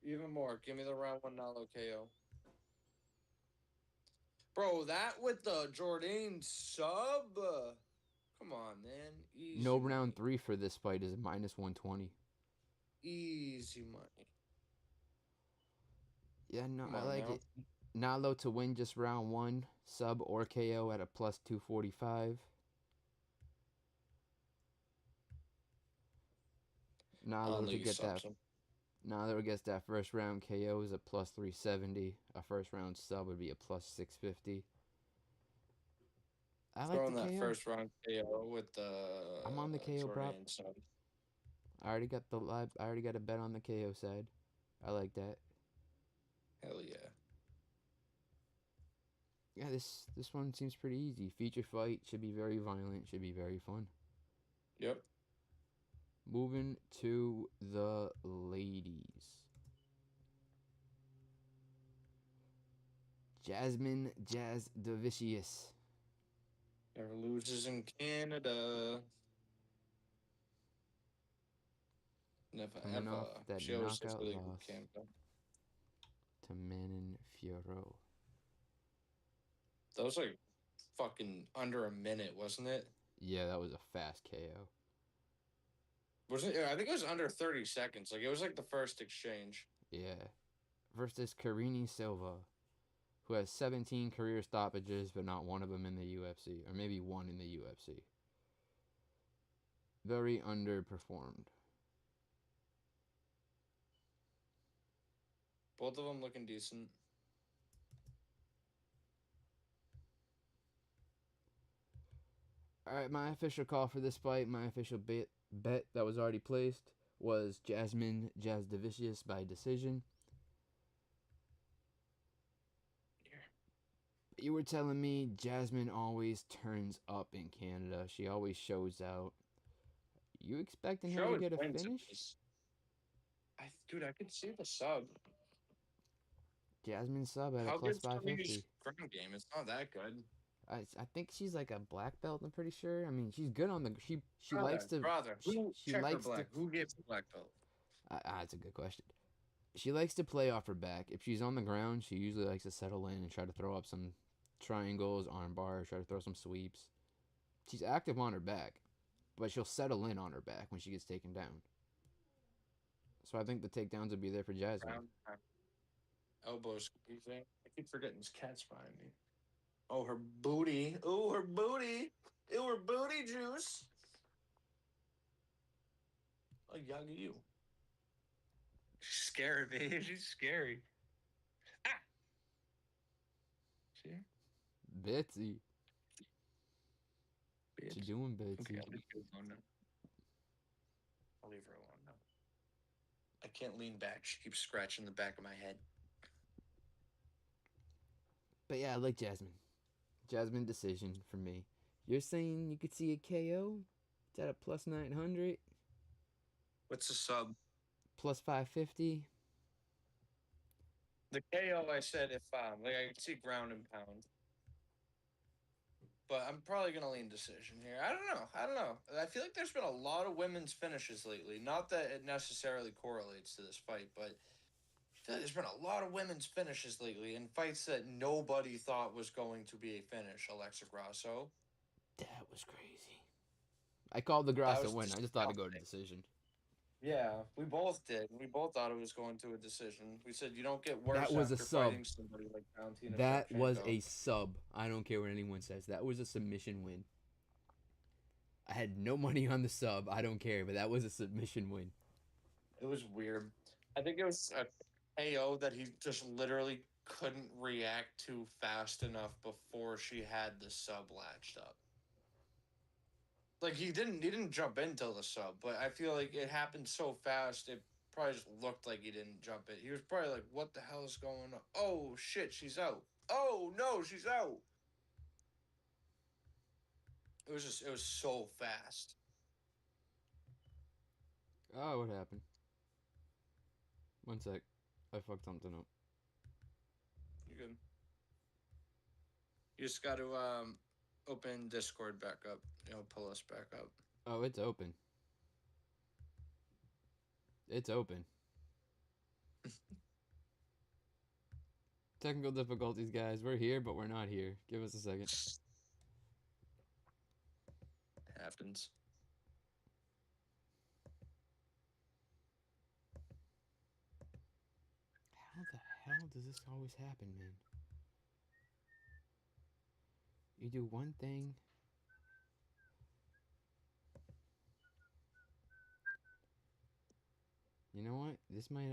S2: Even more. Give me the round 1 Nalo KO. Bro, that with the Jordan sub. Come on, man. Easy
S1: No
S2: money.
S1: round 3 for this fight is a minus 120.
S2: Easy money.
S1: Yeah, no,
S2: Come
S1: I
S2: on
S1: like
S2: now.
S1: it. Nalo to win just round 1, sub or KO at a plus 245. Nalo to get that. Nalo gets that first round KO is a plus 370. A first round sub would be a plus 650. I like
S2: Throwing
S1: the
S2: that
S1: KO.
S2: first round KO with the
S1: I'm on the KO prop.
S2: Jordan sub.
S1: I already got the live. I already got a bet on the KO side. I like that.
S2: Hell yeah.
S1: Yeah, this one seems pretty easy. Feature fight should be very violent. Should be very fun.
S2: Yep.
S1: Moving to the ladies. Jasmine Jazz Devicious.
S2: Never loses in Canada. Never
S1: Coming
S2: ever.
S1: off that
S2: She always says
S1: knockout
S2: really
S1: loss
S2: good Canada.
S1: to Manon Fiorot.
S2: That was like fucking under a minute, wasn't it?
S1: Yeah, that was a fast KO.
S2: Wasn't it? I think it was under 30 seconds. Like it was like the first exchange.
S1: Yeah. Versus Karine Silva, who has 17 career stoppages, but not one of them in the UFC, or maybe one in the UFC. Very underperformed.
S2: Both of them looking decent.
S1: All right, my official call for this fight, my official bet that was already placed was Jasmine Jazz Devicious by decision. You were telling me Jasmine always turns up in Canada. She always shows out. You expecting her to get a finish?
S2: Dude, I could see the sub.
S1: Jasmine sub at a
S2: How
S1: plus
S2: good's
S1: five
S2: Tommy's
S1: fifty.
S2: ground game? It's not that good.
S1: I think she's like a black belt. I'm pretty sure. I mean, she's good on the. She likes
S2: Brother,
S1: to.
S2: brother, who
S1: She
S2: check her
S1: likes to.
S2: black? Who gave the black belt?
S1: That's a good question. She likes to play off her back. If she's on the ground, she usually likes to settle in and try to throw up some triangles, arm bars, try to throw some sweeps. She's active on her back, but she'll settle in on her back when she gets taken down. So I think the takedowns would be there for Jasmine.
S2: Ground, elbows. You think? I keep forgetting this cat's behind me. Oh, her booty. Oh, her booty. Ew, her booty juice. Oh, young you. She's scary, baby. She's scary. Ah! See?
S1: Betsy.
S2: Bitch.
S1: What you doing, Betsy?
S2: Okay, I'll leave her alone now. I'll leave her alone now. I can't lean back. She keeps scratching the back of my head.
S1: But yeah, I like Jasmine. Jasmine decision for me. You're saying you could see a KO? It's at a plus 900,
S2: What's the sub?
S1: plus 550.
S2: The KO, I said if like I could see ground and pound. But I'm probably gonna lean decision here. I don't know. I feel like there's been a lot of women's finishes lately. Not that it necessarily correlates to this fight, but I feel like there's been a lot of women's finishes lately in fights that nobody thought was going to be a finish. Alexa Grasso.
S1: That was crazy. I called the
S2: That
S1: Grasso
S2: was
S1: win. I just thought it'd go to
S2: disgusting.
S1: decision.
S2: Yeah, we both did. We both thought it was going to a decision. We said you don't get
S1: That
S2: worse
S1: was a
S2: after
S1: sub.
S2: fighting somebody like Valentina
S1: That was
S2: Shevchenko.
S1: a sub. I don't care what anyone says. That was a submission win. I had no money on the sub. I don't care, but that was a submission win.
S2: It was weird. I think it was a KO that he just literally couldn't react to fast enough before she had the sub latched up. Like he didn't jump into the sub, but I feel like it happened so fast it probably just looked like he didn't jump it. He was probably like, "What the hell is going on? Oh shit, she's out. Oh no, she's out." It was so fast.
S1: Oh, what happened? One sec. I fucked something up.
S2: You good? You just got to open Discord back up. Pull us back up.
S1: Oh, it's open. It's open. Technical difficulties, guys. We're here, but we're not here. Give us a second.
S2: It happens.
S1: How the hell does this always happen, man? You do one thing. You know what? This might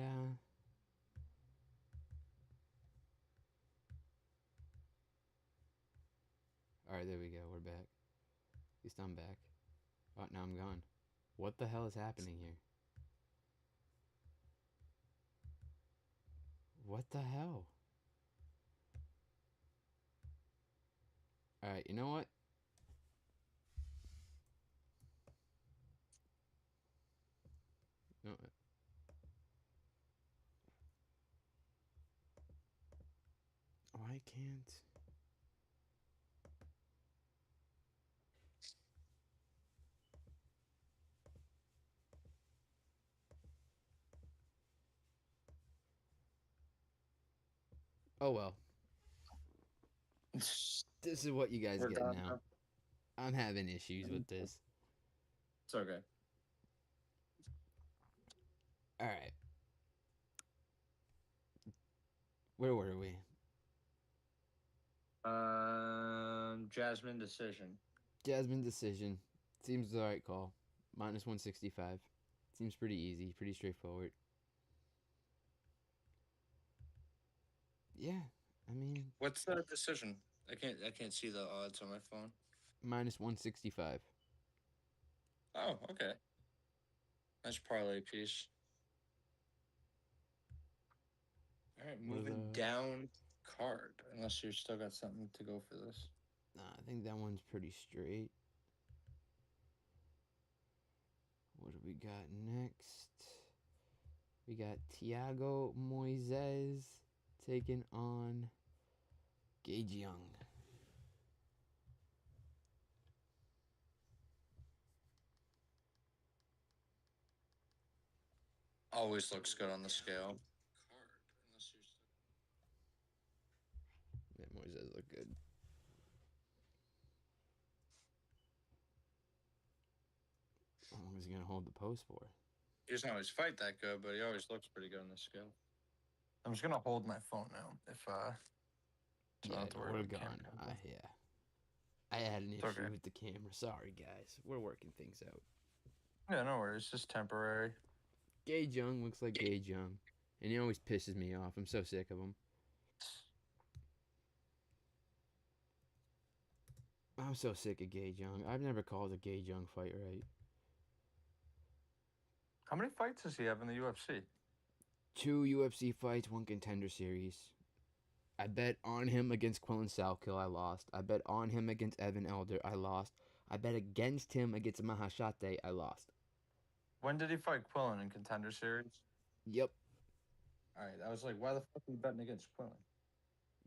S1: Alright, there we go. We're back. At least I'm back. Oh, now I'm gone. What the hell is happening here? What the hell? Alright, you know what? No. Why can't... Oh well.
S2: It's
S1: This is what you guys
S2: We're
S1: get
S2: done
S1: now.
S2: now.
S1: I'm having issues with this.
S2: okay.
S1: Alright. Where were we?
S2: Jasmine decision.
S1: Jasmine decision. Seems the right call. Minus 165. Seems pretty easy, pretty straightforward. Yeah, I mean,
S2: What's the decision? I can't see the odds on my phone.
S1: minus 165.
S2: Oh, okay. Nice parlay piece. All right, moving down card. Unless you still got something to go for this.
S1: Nah, I think that one's pretty straight. What do we got next? We got Tiago Moises taking on Gage Young.
S2: Always looks good on the scale.
S1: Yeah, Moises look good. How long is he gonna hold the post for?
S2: He doesn't always fight that good, but he always looks pretty good on the scale. I'm just gonna hold my phone now. If so I don't
S1: Yeah,
S2: have to
S1: no,
S2: worry
S1: we're
S2: about
S1: gone.
S2: camera.
S1: Yeah, I had an
S2: It's
S1: issue
S2: okay.
S1: with the camera. Sorry, guys. We're working things out.
S2: Yeah, no worries. It's just temporary.
S1: Gage Young looks like Gage Young, and he always pisses me off. I'm so sick of him. I'm so sick of Gage Young. I've never called a Gage Young fight right.
S2: How many fights does he have in the UFC?
S1: 2 UFC fights, 1 contender series. I bet on him against Quillen Salkill, I lost. I bet on him against Evan Elder, I lost. I bet against him against Mahashate, I lost.
S2: When did he fight Quillen in contender series?
S1: Yep.
S2: All right, I was like, why the fuck are you betting against Quillen?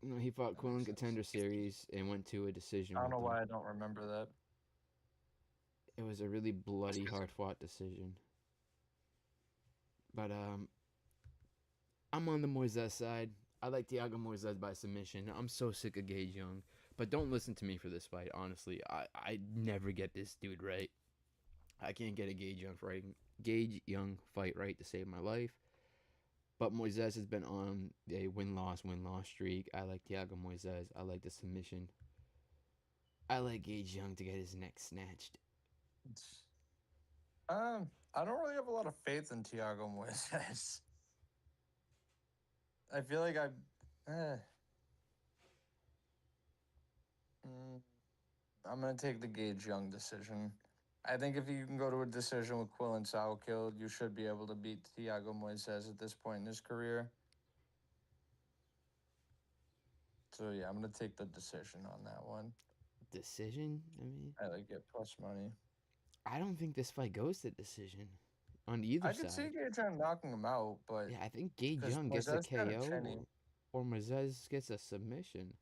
S1: No, he fought
S2: That makes
S1: Quillen
S2: sense.
S1: contender series and went to a decision
S2: I don't
S1: with
S2: know
S1: him.
S2: why I don't remember that.
S1: It was a really bloody, hard fought decision. But I'm on the Moises side. I like Thiago Moises by submission. I'm so sick of Gage Young. But don't listen to me for this fight, honestly. I never get this dude right. I can't get a Gage Young fight right to save my life. But Moises has been on a win loss streak. I like Thiago Moises. I like the submission. I like Gage Young to get his neck snatched.
S2: It's, I don't really have a lot of faith in Thiago Moises. I feel like eh, mm, I'm gonna take the Gage Young decision. I think if you can go to a decision with Quill and Salkill, you should be able to beat Thiago Moises at this point in his career. So yeah, I'm gonna take the decision on that one.
S1: Decision? I mean,
S2: I like it plus money.
S1: I don't think this fight goes to decision on either
S2: I could see
S1: side.
S2: Gage Young knocking him out, but
S1: Yeah, I think Gage
S2: because
S1: Young gets a
S2: Moises kind of
S1: KO
S2: chinny.
S1: or Moises gets a submission.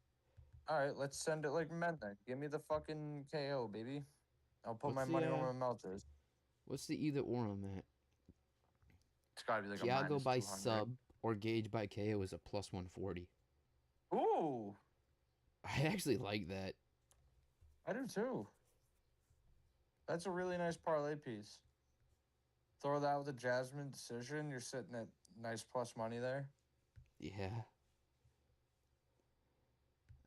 S2: All right, let's send it like men then. Give me the fucking KO, baby. I'll put
S1: What's
S2: my
S1: the
S2: money where my mouth is.
S1: either or on that?
S2: It's got to be like a
S1: Tiago
S2: minus
S1: by
S2: 200.
S1: sub or Gage by KO is a plus 140.
S2: Ooh,
S1: I actually like that.
S2: I do too. That's a really nice parlay piece. Throw that with a Jasmine decision. You're sitting at nice plus money there.
S1: Yeah.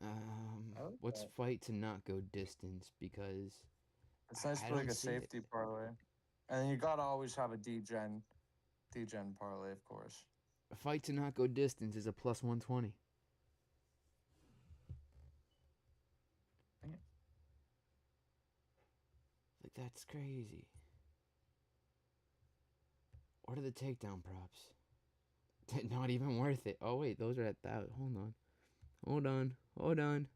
S2: I like
S1: Let's
S2: that.
S1: fight to not go distance because
S2: It's nice
S1: I
S2: for like
S1: don't
S2: a
S1: see it.
S2: safety parlay. And then you gotta always have a D-Gen parlay, of course.
S1: A fight to not go distance is a plus 120.
S2: Dang
S1: Like, that's crazy. What are the takedown props? Not even worth it. Oh, wait, those are at that. Hold on. Hold on. Hold on.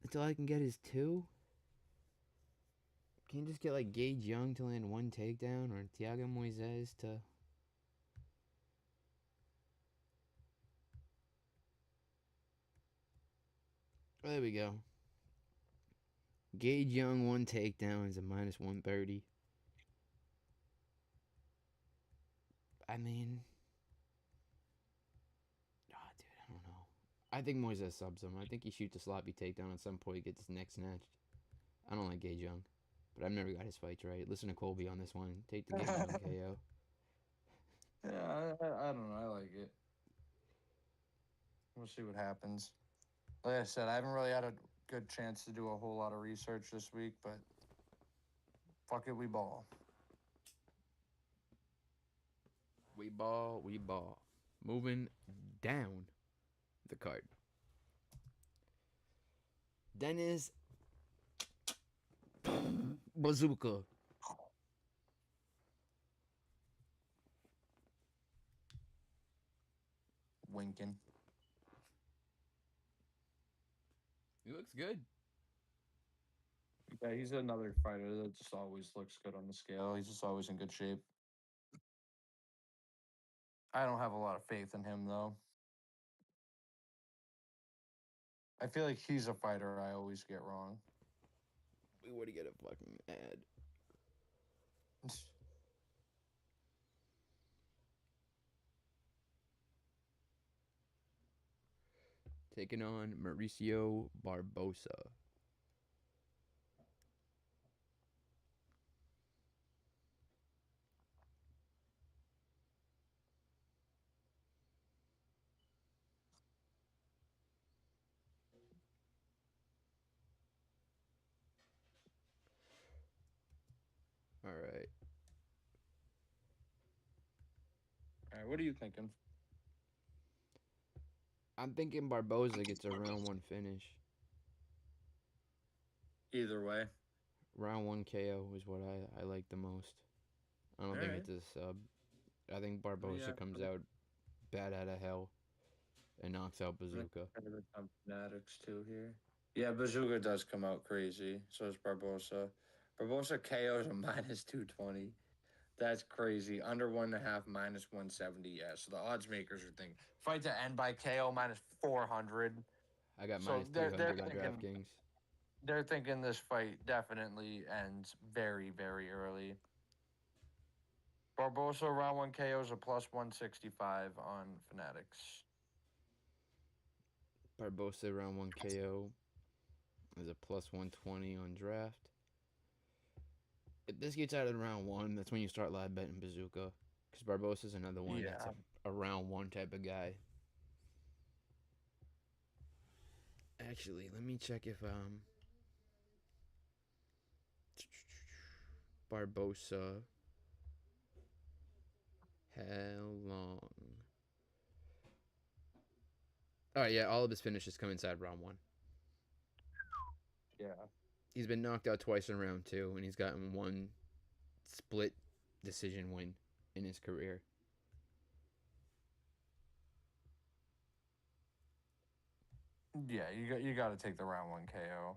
S1: Until I can get his 2? Can you just get, like, Gage Young to land 1 takedown or Thiago Moises to. Oh, there we go. Gage Young 1 takedown is a minus 130. I mean, dude, I don't know. I think Moises subs him. I think he shoots a sloppy takedown at some point, gets his neck snatched. I don't like Gage Young, but I've never got his fights right. Listen to Colby on this one. Take the Gage Young
S2: it.
S1: KO.
S2: Yeah, I don't know. I like it. We'll see what happens. Like I said, I haven't really had a good chance to do a whole lot of research this week, but fuck it, we ball.
S1: We ball, we ball. Moving down the card. Dennis Bazooka.
S2: Winking.
S1: He looks good.
S2: Yeah, he's another fighter that just always looks good on the scale. He's just always in good shape. I don't have a lot of faith in him though. I feel like he's a fighter I always get wrong.
S1: We would get a fucking ad. Taking on Mauricio Barbosa. All right.
S2: All right, what are you thinking?
S1: I'm thinking Barbosa gets a round 1 finish.
S2: Either way.
S1: Round 1 KO is what I like the most. I don't
S2: All
S1: think
S2: right.
S1: it's a sub. I think
S2: Yeah.
S1: Barbosa comes out bad out of hell and knocks out Bazooka.
S2: Fanatics too here. Yeah, Bazooka does come out crazy. So does Barbosa. Barbosa KOs a minus 220. That's crazy. Under 1.5, minus 170. Yeah. So the odds makers are thinking fight to end by KO minus 400.
S1: I got
S2: So
S1: minus
S2: they're
S1: 300 on
S2: thinking
S1: DraftKings.
S2: they're thinking this fight definitely ends very, very early. Barbosa round 1 KOs a plus 165 on Fanatics.
S1: Barbosa round 1 KO is a plus 120 on draft. If this gets out of round 1, that's when you start live betting Bazooka. Because Barbosa's another one that's
S2: Yeah.
S1: a round 1 type of guy. Actually, let me check if Barbosa, how long? Oh yeah, all of his finishes come inside round 1.
S2: Yeah.
S1: He's been knocked out twice in round 2, and he's gotten one split decision win in his career.
S2: Yeah, you got to take the round 1 KO.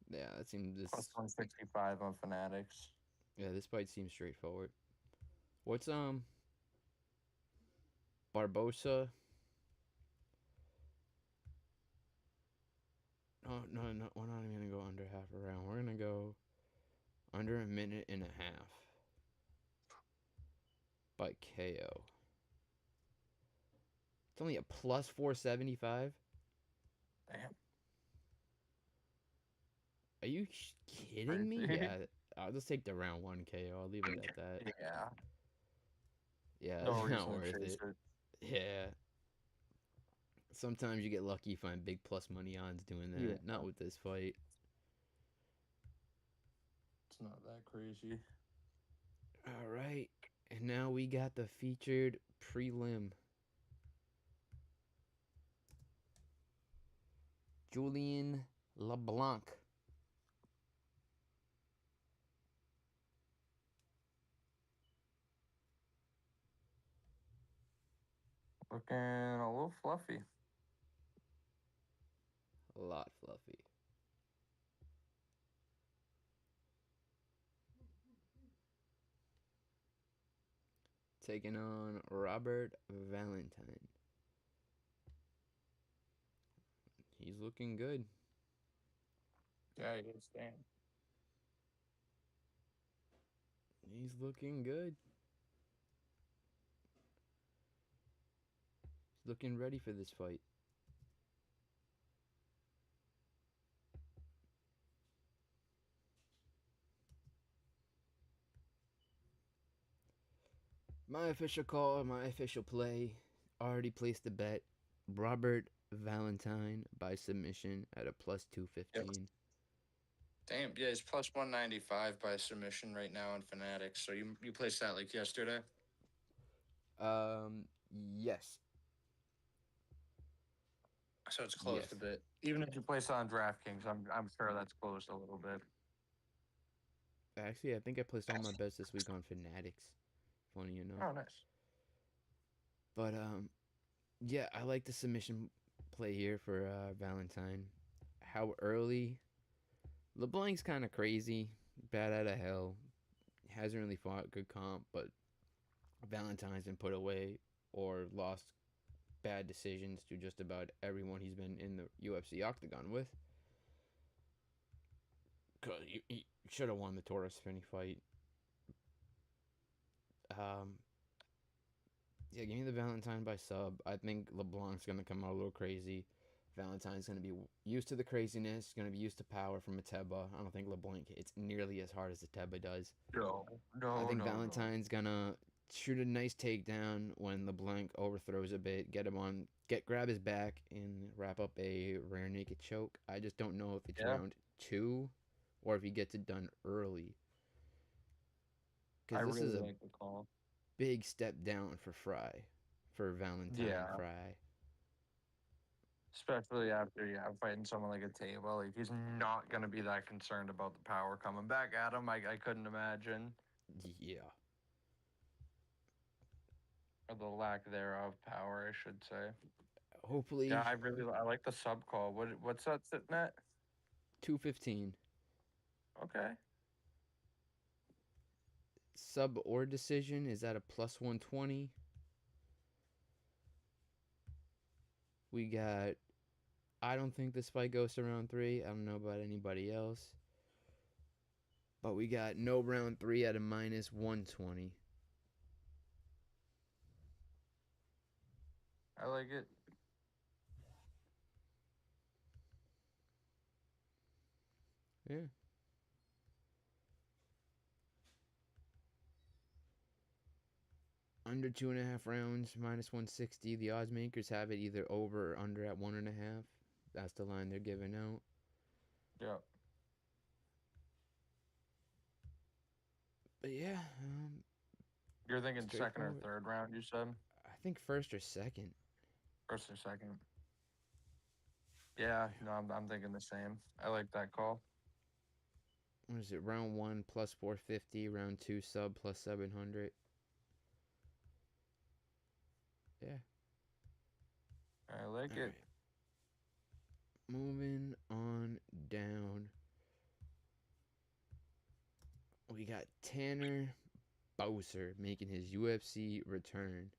S1: Yeah, that seems
S2: Plus
S1: this.
S2: 165 on Fanatics.
S1: Yeah, this fight seems straightforward. What's Barbosa? Oh no, we're not even gonna go under half a round. We're gonna go under a minute and a half by KO. It's only a plus 475.
S2: Damn.
S1: Are you kidding me?
S2: Crazy.
S1: Yeah, I'll just take the round 1 KO. I'll leave it at that.
S2: Yeah.
S1: Yeah,
S2: No
S1: it's not
S2: reason to
S1: worth
S2: chase
S1: it.
S2: it.
S1: Yeah. Sometimes you get lucky, find big plus money odds doing
S2: Yeah.
S1: that. Not with this fight.
S2: It's not that crazy.
S1: All right. And now we got the featured prelim. Julian LeBlanc.
S2: Looking a little fluffy.
S1: A lot fluffy. Taking on Robert Valentine. He's looking good.
S2: Yeah, he is. Damn.
S1: He's looking good. He's looking ready for this fight. My official call, my official play. Already placed a bet. Robert Valentine by submission at a plus 215.
S2: Damn, yeah, it's plus 195 by submission right now on Fanatics. So you placed that like yesterday?
S1: Yes.
S2: So it's closed
S1: Yes.
S2: a bit. Even if you place it on DraftKings, I'm sure that's closed a little bit.
S1: Actually, I think I placed all my bets this week on Fanatics. Funny enough.
S2: Oh, nice.
S1: But yeah, I like the submission play here for Valentine. How early? LeBlanc's kind of crazy, bad out of hell. Hasn't really fought good comp, but Valentine's been put away or lost bad decisions to just about everyone he's been in the UFC octagon with. Cause he should have won the Torres Finney fight. Um, yeah, give me the Valentine by sub. I think LeBlanc's gonna come out a little crazy. Valentine's gonna be used to the craziness. Gonna be used to power from Mateba. I don't think LeBlanc hits nearly as hard as Mateba does.
S2: No,
S1: I
S2: no,
S1: think
S2: no, no.
S1: Valentine's gonna shoot a nice takedown when LeBlanc overthrows a bit, get him on, grab his back, and wrap up a rear naked choke. I just don't know if it's
S2: Yeah,
S1: round 2 or if he gets it done early,
S2: I
S1: because this is
S2: really
S1: a
S2: like the call.
S1: big step down for Fry, for Valentine
S2: Yeah,
S1: Fry.
S2: especially after fighting someone like a table. Like he's not gonna be that concerned about the power coming back at him. I couldn't imagine,
S1: Yeah,
S2: or the lack thereof power, I should say. Yeah,
S1: hopefully
S2: I like the sub call. What's that sitting at?
S1: 215
S2: Okay.
S1: sub or decision is at a plus 120. We got. I don't think this fight goes to round 3. I don't know about anybody else. But we got no round 3 at a minus 120.
S2: I like it.
S1: Yeah. Under 2.5 rounds, minus 160. The odds makers have it either over or under at 1.5. That's the line they're giving out.
S2: Yeah.
S1: But yeah,
S2: You're thinking second or
S1: straightforward.
S2: third round, you said?
S1: I think first or second.
S2: First or second. Yeah, no, I'm thinking the same. I like that call.
S1: What is it? Round 1 plus 450. Round 2 sub plus 700. Yeah.
S2: I like
S1: All
S2: it.
S1: right. Moving on down. We got Tanner Bowser making his UFC return.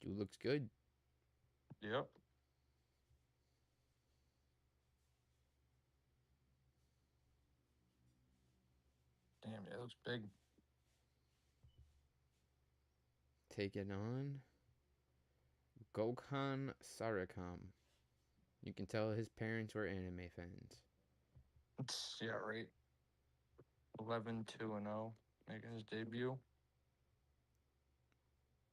S1: Dude looks good.
S2: Yep. Damn, yeah, it looks big.
S1: Taking on Gokhan Sarakam. You can tell his parents were anime fans.
S2: Yeah, right. 11-2-0, making his debut.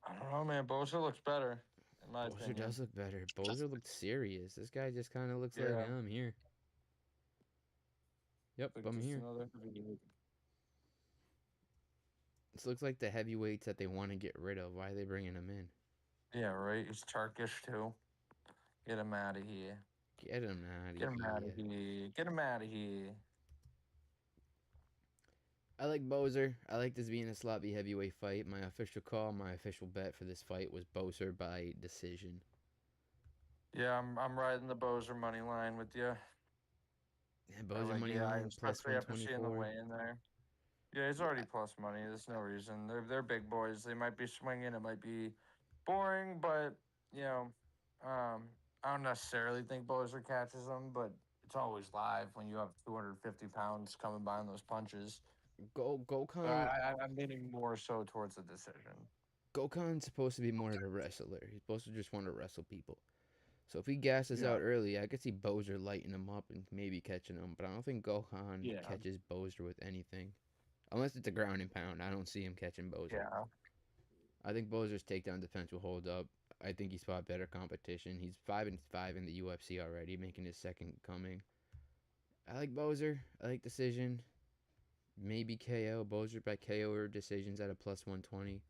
S2: I don't know, man. Bosa looks better, in my
S1: Bowser
S2: opinion.
S1: does look better. Bowser looked serious. This guy just kind of looks like,
S2: Yeah.
S1: I'm here. Yep,
S2: Like
S1: I'm
S2: just
S1: here.
S2: another.
S1: This looks like the heavyweights that they want to get rid of. Why are they bringing him in?
S2: Yeah, right. He's Turkish too. Get him out of here.
S1: Get him out
S2: Get
S1: of
S2: him out of
S1: here.
S2: here. Get him out of here.
S1: I like Bowser. I like this being a sloppy heavyweight fight. My official call, my official bet for this fight was Bowser by decision.
S2: Yeah, I'm riding the Bozer money line with you.
S1: Yeah,
S2: I
S1: Bowser
S2: like
S1: money
S2: it. I
S1: line plus
S2: especially after seeing the
S1: 124.
S2: weigh in there. Yeah, he's already
S1: Yeah,
S2: plus money. There's no reason. They're big boys. They might be swinging. It might be boring, but you know, um, I don't necessarily think Bozer catches them, but it's always live when you have 250 pounds coming by on those punches. But
S1: Gokhan
S2: I'm leaning more so towards the decision.
S1: Gokhan's supposed to be more of a wrestler. He's supposed to just want to wrestle people. So if he gasses
S2: Yeah,
S1: out early, I could see Bowser lighting him up and maybe catching him. But I don't think Gohan
S2: yeah,
S1: catches Bowser with anything. Unless it's a ground and pound. I don't see him catching Bowser.
S2: yeah,
S1: I think Bowser's takedown defense will hold up. I think he's fought better competition. He's 5-5 in the UFC already, making his second coming. I like Bowser. I like decision. Maybe KO. Bowser by KO or decisions at a plus 120.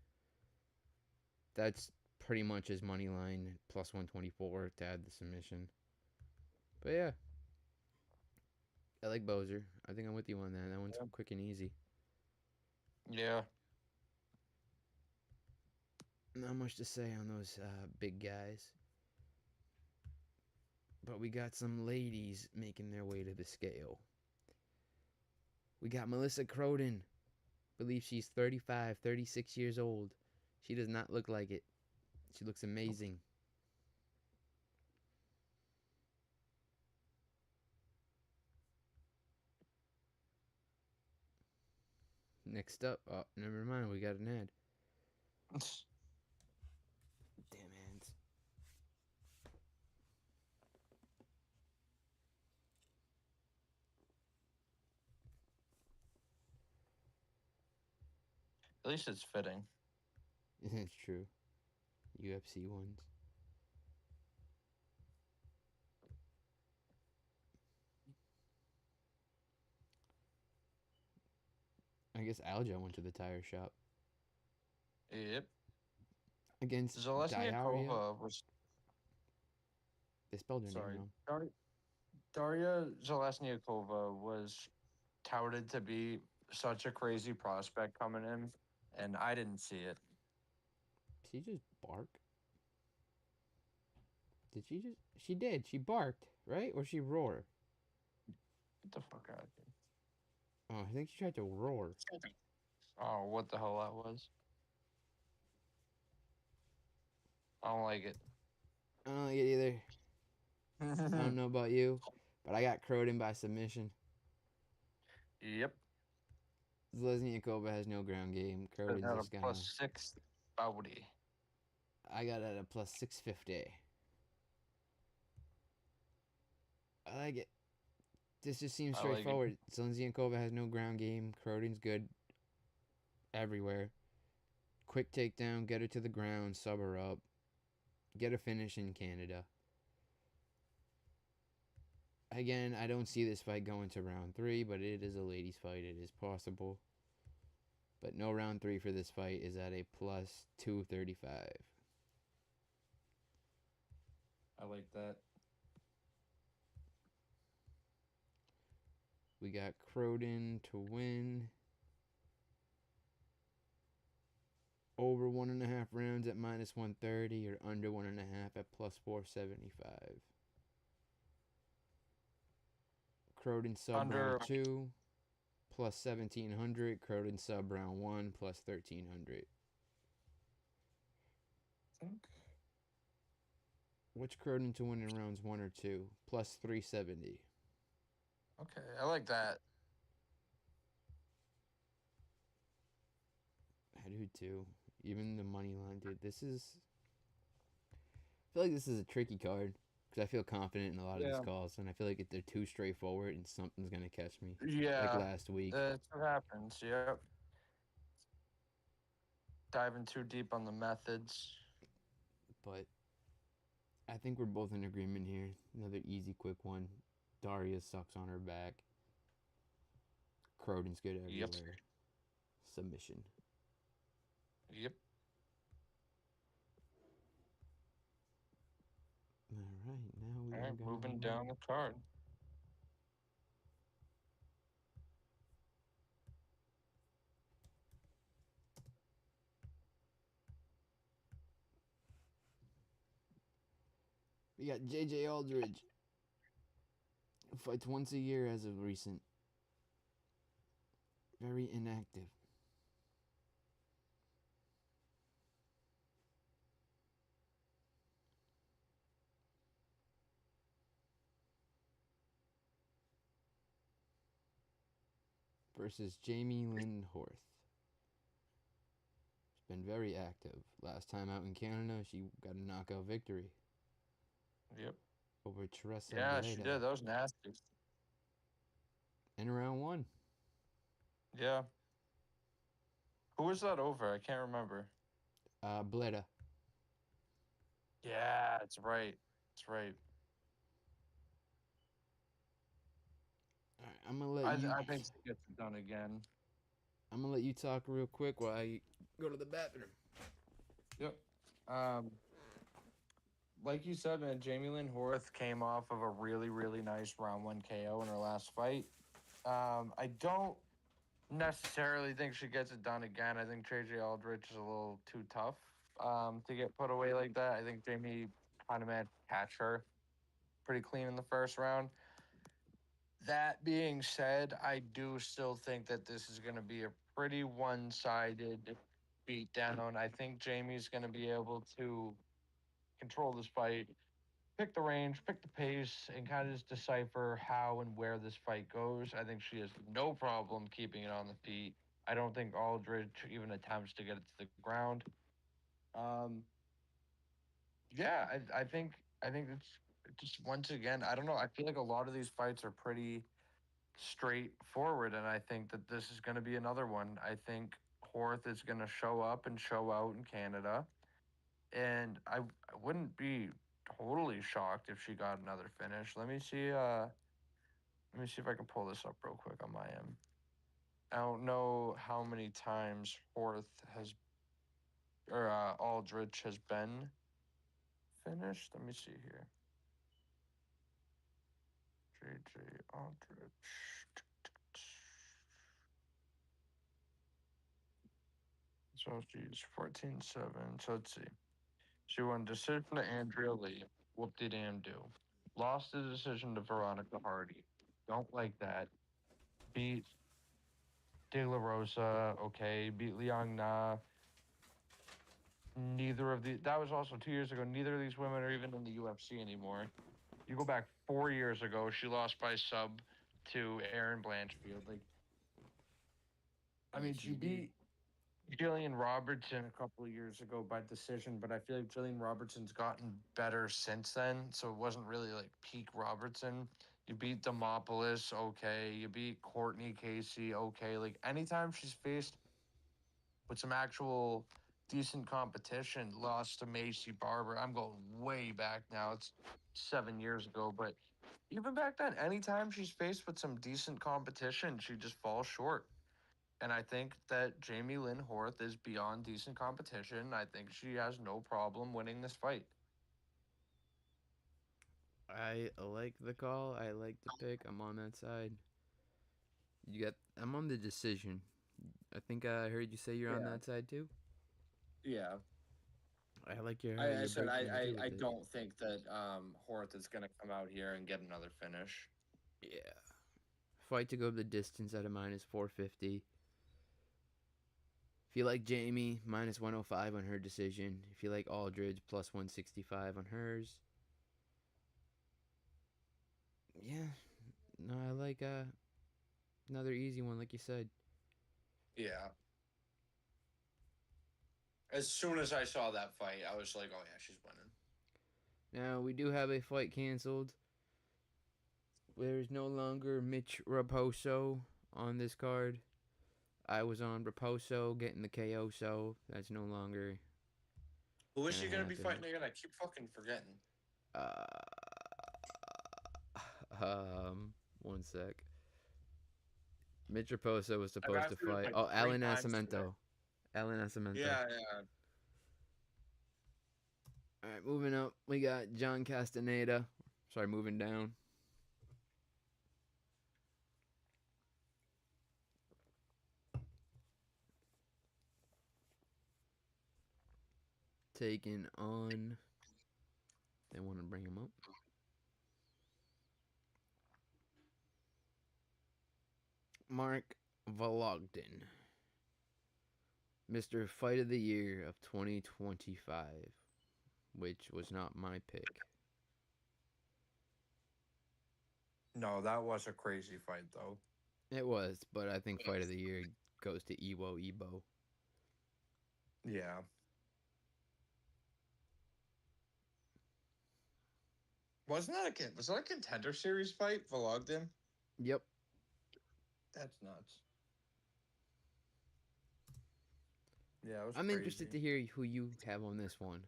S1: That's pretty much his money line, plus 124 to add the submission. But yeah, I like Bowser. I think I'm with you on that. That one's
S2: yeah.
S1: quick and easy.
S2: Yeah.
S1: Not much to say on those big guys. But we got some ladies making their way to the scale. We got Melissa Croden. Believe she's 35, 36 years old. She does not look like it. She looks amazing. Next up, oh, never mind, we got an ad. Damn hands.
S3: At least it's fitting.
S1: It's true. UFC ones. I guess Alja went to the tire shop.
S3: Yep.
S1: Against Diarrhea.
S3: Zelesniakova was.
S1: They spelled her
S3: Sorry.
S1: name wrong.
S3: Daria Zelesniakova was touted to be such a crazy prospect coming in, and I didn't see it.
S1: She just bark? Did she just? She did. She barked, right? Or she roar?
S3: Get the fuck out of here.
S1: Oh, I think she tried to roar.
S3: Oh, what the hell that was? I don't like it.
S1: I don't like it either. I don't know about you, but I got Croden by submission.
S3: Yep.
S1: Zelesniakova has no ground game. Croden's
S3: At a
S1: just gonna.
S3: +6 Brodie.
S1: I got it at a +650. I like it. This just seems straightforward. Zelesniakova has no ground game. Croden's good everywhere. Quick takedown, get her to the ground, sub her up, get a finish in Canada. Again, I don't see this fight going to round 3, but it is a ladies' fight. It is possible. But no round 3 for this fight is at a +235.
S3: I like that.
S1: We got Croden to win. Over 1.5 rounds at -130 or under 1.5 at +475. Croden sub round 2 +1700. Croden sub round 1 +1300. What's Croden to win in rounds 1 or 2? +370.
S3: Okay, I like that.
S1: I do too. Even the money line, dude. This is. I feel like this is a tricky card because I feel confident in a lot of these calls, and I feel like if they're too straightforward and something's gonna catch me.
S3: Yeah.
S1: Like last week.
S3: That's what happens. Yep. Diving too deep on the methods.
S1: But I think we're both in agreement here. Another easy, quick one. Daria sucks on her back. Croden's good everywhere.
S3: Yep.
S1: Submission.
S3: Yep.
S1: All right, now we are
S3: moving down the card.
S1: We got JJ Aldridge, who fights once a year as of recent. Very inactive. Versus Jamie Lynn Horth. She's been very active. Last time out in Canada, she got a knockout victory.
S3: Yep.
S1: Over Teresa
S3: Yeah,
S1: Breda.
S3: she did. That was nasty.
S1: In round 1.
S3: Yeah. Who was that over? I can't remember.
S1: Bleda.
S3: Yeah, that's right. That's right.
S1: All right, I'm gonna let you.
S3: I think she gets it done again.
S1: I'm gonna let you talk real quick while I go to the bathroom.
S3: Yep. Like you said, man, Jamie Lynn Horth came off of a really, really nice round 1 KO in her last fight. I don't necessarily think she gets it done again. I think JJ Aldrich is a little too tough to get put away like that. I think Jamie kind of managed to catch her. pretty clean in the first round. That being said, I do still think that this is going to be a pretty one-sided beatdown. I think Jamie's going to be able to control this fight, pick the range, pick the pace, and kind of just decipher how and where this fight goes. I think she has no problem keeping it on the feet. I don't think Aldridge even attempts to get it to the ground. Um, yeah, I think it's just once again, I don't know. I feel like a lot of these fights are pretty straightforward, and I think that this is going to be another one. I think Horth is going to show up and show out in Canada, and I wouldn't be totally shocked if she got another finish. Let me see. Let me see if I can pull this up real quick on my end. I don't know how many times Horth has or Aldrich has been finished. Let me see here. JJ Aldrich. So she's 14-7. So let's see. She won decision to Andrea Lee. Whoop de damn do. Lost the decision to Veronica Hardy. Don't like that. Beat De La Rosa. Okay. Beat Liang Na. Neither of the that was also 2 years ago. Neither of these women are even in the UFC anymore. You go back 4 years ago, she lost by sub to Erin Blanchfield. Like, I mean, she beat Jillian Robertson a couple of years ago by decision, but I feel like Jillian Robertson's gotten better since then, so it wasn't really like peak Robertson. You beat Demopoulos, okay. You beat Courtney Casey, okay. Like anytime she's faced with some actual decent competition, lost to Macy Barber. I'm going way back now. It's 7 years ago, but even back then, anytime she's faced with some decent competition, she just falls short. And I think that Jamie Lynn Horth is beyond decent competition. I think she has no problem winning this fight.
S1: I like the call. I like the pick. I'm on that side. I'm on the decision. I think I heard you say you're on
S3: Yeah.
S1: that side too.
S3: Yeah.
S1: I like your
S3: I
S1: your
S3: said
S1: breakdown too
S3: I
S1: with it.
S3: don't think that Horth is going to come out here and get another finish.
S1: Yeah. Fight to go the distance at a minus 450. If you like Jamie, minus 105 on her decision. If you like Aldridge, plus 165 on hers. Yeah. No, I like another easy one, like you said.
S3: Yeah. As soon as I saw that fight, I was like, oh, yeah, she's winning.
S1: Now, we do have a fight canceled. There's no longer Mitch Raposo on this card. I was on Raposo getting the KO, so that's no longer.
S3: Who is she going to be
S1: happen.
S3: fighting again? I keep fucking forgetting.
S1: One sec. Mitch Raposo was
S3: I've
S1: supposed to
S3: asked her
S1: fight.
S3: like
S1: Oh,
S3: 3
S1: Alan
S3: times today.
S1: Nascimento. Alan Nascimento.
S3: Yeah, yeah.
S1: All right, moving up. We got John Castaneda. Sorry, moving down. Taking on. They want to bring him up. Mark Vologden. Mr. Fight of the Year of 2025, which was not my pick.
S3: No, that was a crazy fight, though.
S1: It was, but I think Fight of the Year goes to Ebo.
S3: Yeah. Was that a contender series fight, Vologden?
S1: Yep.
S3: That's nuts. Yeah, it was
S1: I'm
S3: crazy.
S1: interested to hear who you have on this one.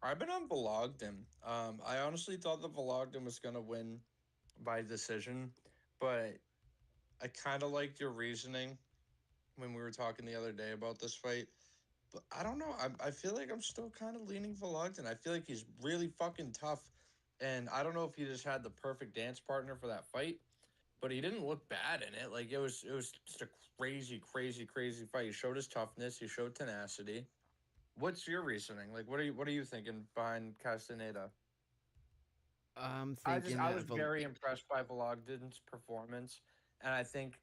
S3: I've been on Vologden. I honestly thought that Vologden was going to win by decision, but I kind of liked your reasoning when we were talking the other day about this fight. But I don't know. I feel like I'm still kind of leaning Vologden. I feel like he's really fucking tough, and I don't know if he just had the perfect dance partner for that fight, but he didn't look bad in it. Like it was just a crazy fight. He showed his toughness. He showed tenacity. What's your reasoning? Like, what are you thinking behind Castaneda?
S1: I'm
S3: I
S1: thinking
S3: I
S1: that
S3: was very impressed by Vologdin's performance, and I think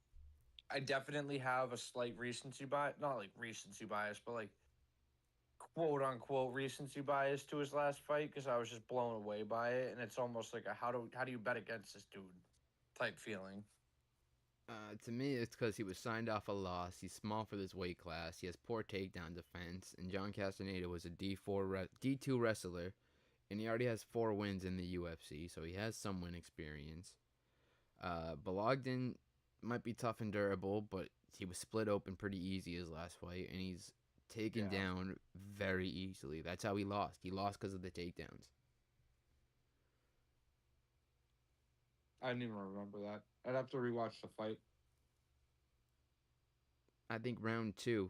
S3: I definitely have a slight recency bias, not like recency bias, but like quote unquote recency bias to his last fight because I was just blown away by it, and it's almost like a how do you bet against this dude type feeling.
S1: To me, it's because he was signed off a loss. He's small for this weight class. He has poor takedown defense. And John Castaneda was a D2 wrestler, and he already has 4 wins in the UFC, so he has some win experience. Balogdin might be tough and durable, but he was split open pretty easy his last fight, and he's taken
S3: Yeah.
S1: down very easily. That's how he lost. He lost because of the takedowns.
S3: I didn't even remember that. I'd have to rewatch the fight.
S1: I think round 2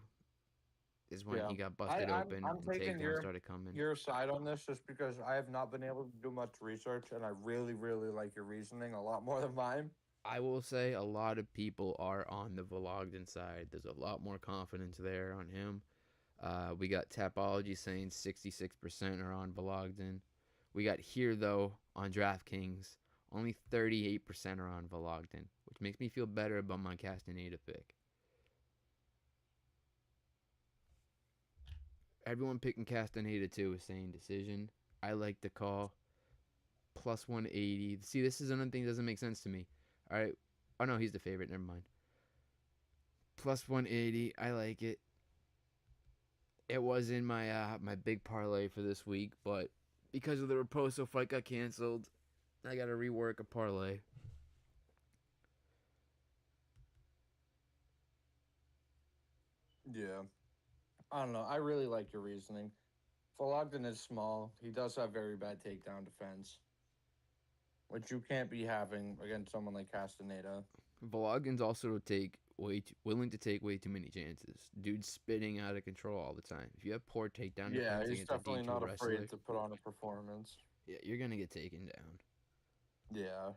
S1: is when
S3: Yeah,
S1: he got busted open
S3: I'm
S1: and
S3: taking
S1: takedowns started coming.
S3: your side on this just because I have not been able to do much research, and I really really like your reasoning a lot more than mine.
S1: I will say a lot of people are on the Vologdin side. There's a lot more confidence there on him. We got Tapology saying 66% are on Vologdin. We got here, though, on DraftKings, only 38% are on Vologdin, which makes me feel better about my Castaneda pick. Everyone picking Castaneda, too, is saying decision. I like the call. Plus 180. See, this is another thing that doesn't make sense to me. All right. Oh, no, he's the favorite. Never mind. Plus 180. I like it. It was in my my big parlay for this week, but because of the Raposo fight got canceled, I got to rework a parlay.
S3: Yeah, I don't know. I really like your reasoning. Vologdin is small. He does have very bad takedown defense, which you can't be having against someone like Castaneda.
S1: Vloggins also willing to take way too many chances. Dude's spitting out of control all the time. If you have poor takedown
S3: Yeah,
S1: defense
S3: he's
S1: against a
S3: definitely
S1: D2
S3: not
S1: wrestler,
S3: afraid to put on a performance.
S1: yeah, you're gonna get taken down.
S3: Yeah.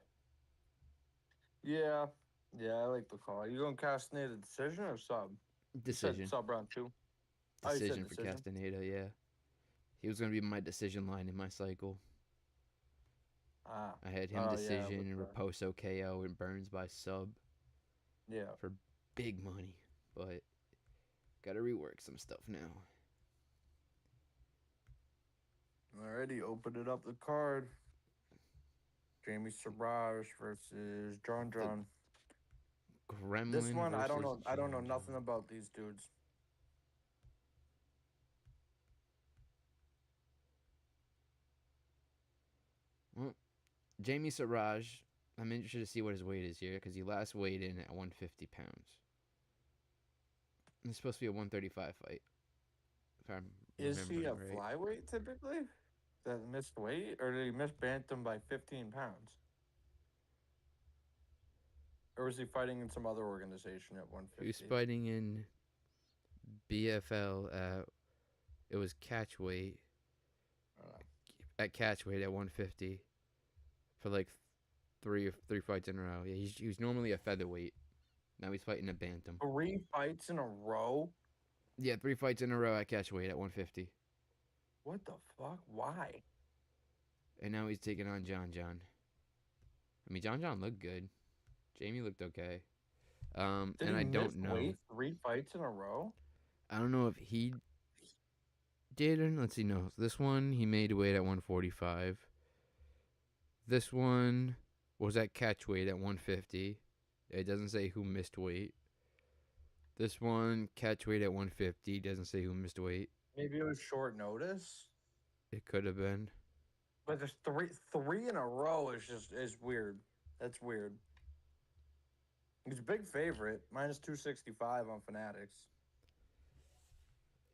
S3: Yeah. Yeah, I like the call. You going Castaneda decision or sub? You said
S1: Decision.
S3: sub round 2. Oh, you said
S1: Decision for
S3: decision.
S1: Castaneda, yeah. He was gonna be my decision line in my cycle.
S3: Ah.
S1: I had him
S3: Oh, yeah.
S1: decision, Raposo KO, and Burns by sub
S3: Yeah.
S1: for big money. But gotta rework some stuff now.
S3: Alrighty, open it up the card. Jamie Siraj versus John.
S1: Gremlin
S3: This one, I don't
S1: versus
S3: know. I don't know
S1: John
S3: nothing
S1: John.
S3: about these dudes.
S1: Well, Jamie Siraj, I'm interested to see what his weight is here because he last weighed in at 150 pounds. It's supposed to be a 135 fight. If I'm
S3: Is he a
S1: remembering right.
S3: flyweight typically? That missed weight, or did he miss bantam by 15 pounds? Or was he fighting in some other organization at 150?
S1: He was fighting in BFL it was catch weight. At catch weight at 150 for like three fights in a row. Yeah, he was normally a featherweight. Now he's fighting a bantam.
S3: 3 fights in a row?
S1: Yeah, 3 fights in a row at catch weight at 150.
S3: What the fuck? Why?
S1: And now he's taking on John John. I mean, John John looked good. Jamie looked okay.
S3: Did
S1: and
S3: he
S1: I
S3: miss
S1: don't know.
S3: weight 3 fights in a row?
S1: I don't know if he did. Let's see. No, this one he made weight at 145. This one was at catch weight at 150. It doesn't say who missed weight. This one catch weight at 150 doesn't say who missed weight.
S3: Maybe it was short notice.
S1: It could have been.
S3: But there's three in a row is weird. That's weird. He's a big favorite, minus 265 on Fanatics.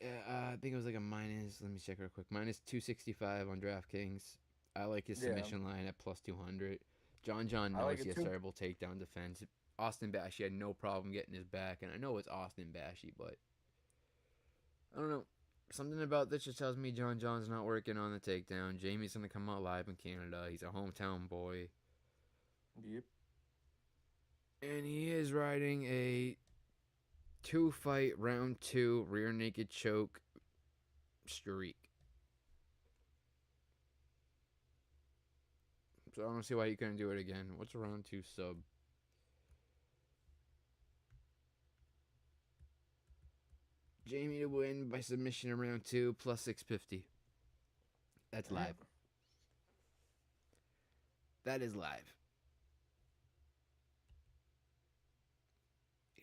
S1: Yeah, I think it was like a minus. Let me check real quick. Minus 265 on DraftKings. I like his submission line at plus 200. John knows
S3: like
S1: he has
S3: too.
S1: terrible takedown defense. Austin Bashy had no problem getting his back, and I know it's Austin Bashy, but I don't know. Something about this just tells me John John's not working on the takedown. Jamie's gonna come out live in Canada. He's a hometown boy.
S3: Yep.
S1: And he is riding a 2-fight round 2 rear naked choke streak. So I don't see why you couldn't do it again. What's a round 2 sub? Jamie to win by submission in round 2 plus 650. That's live. That is live.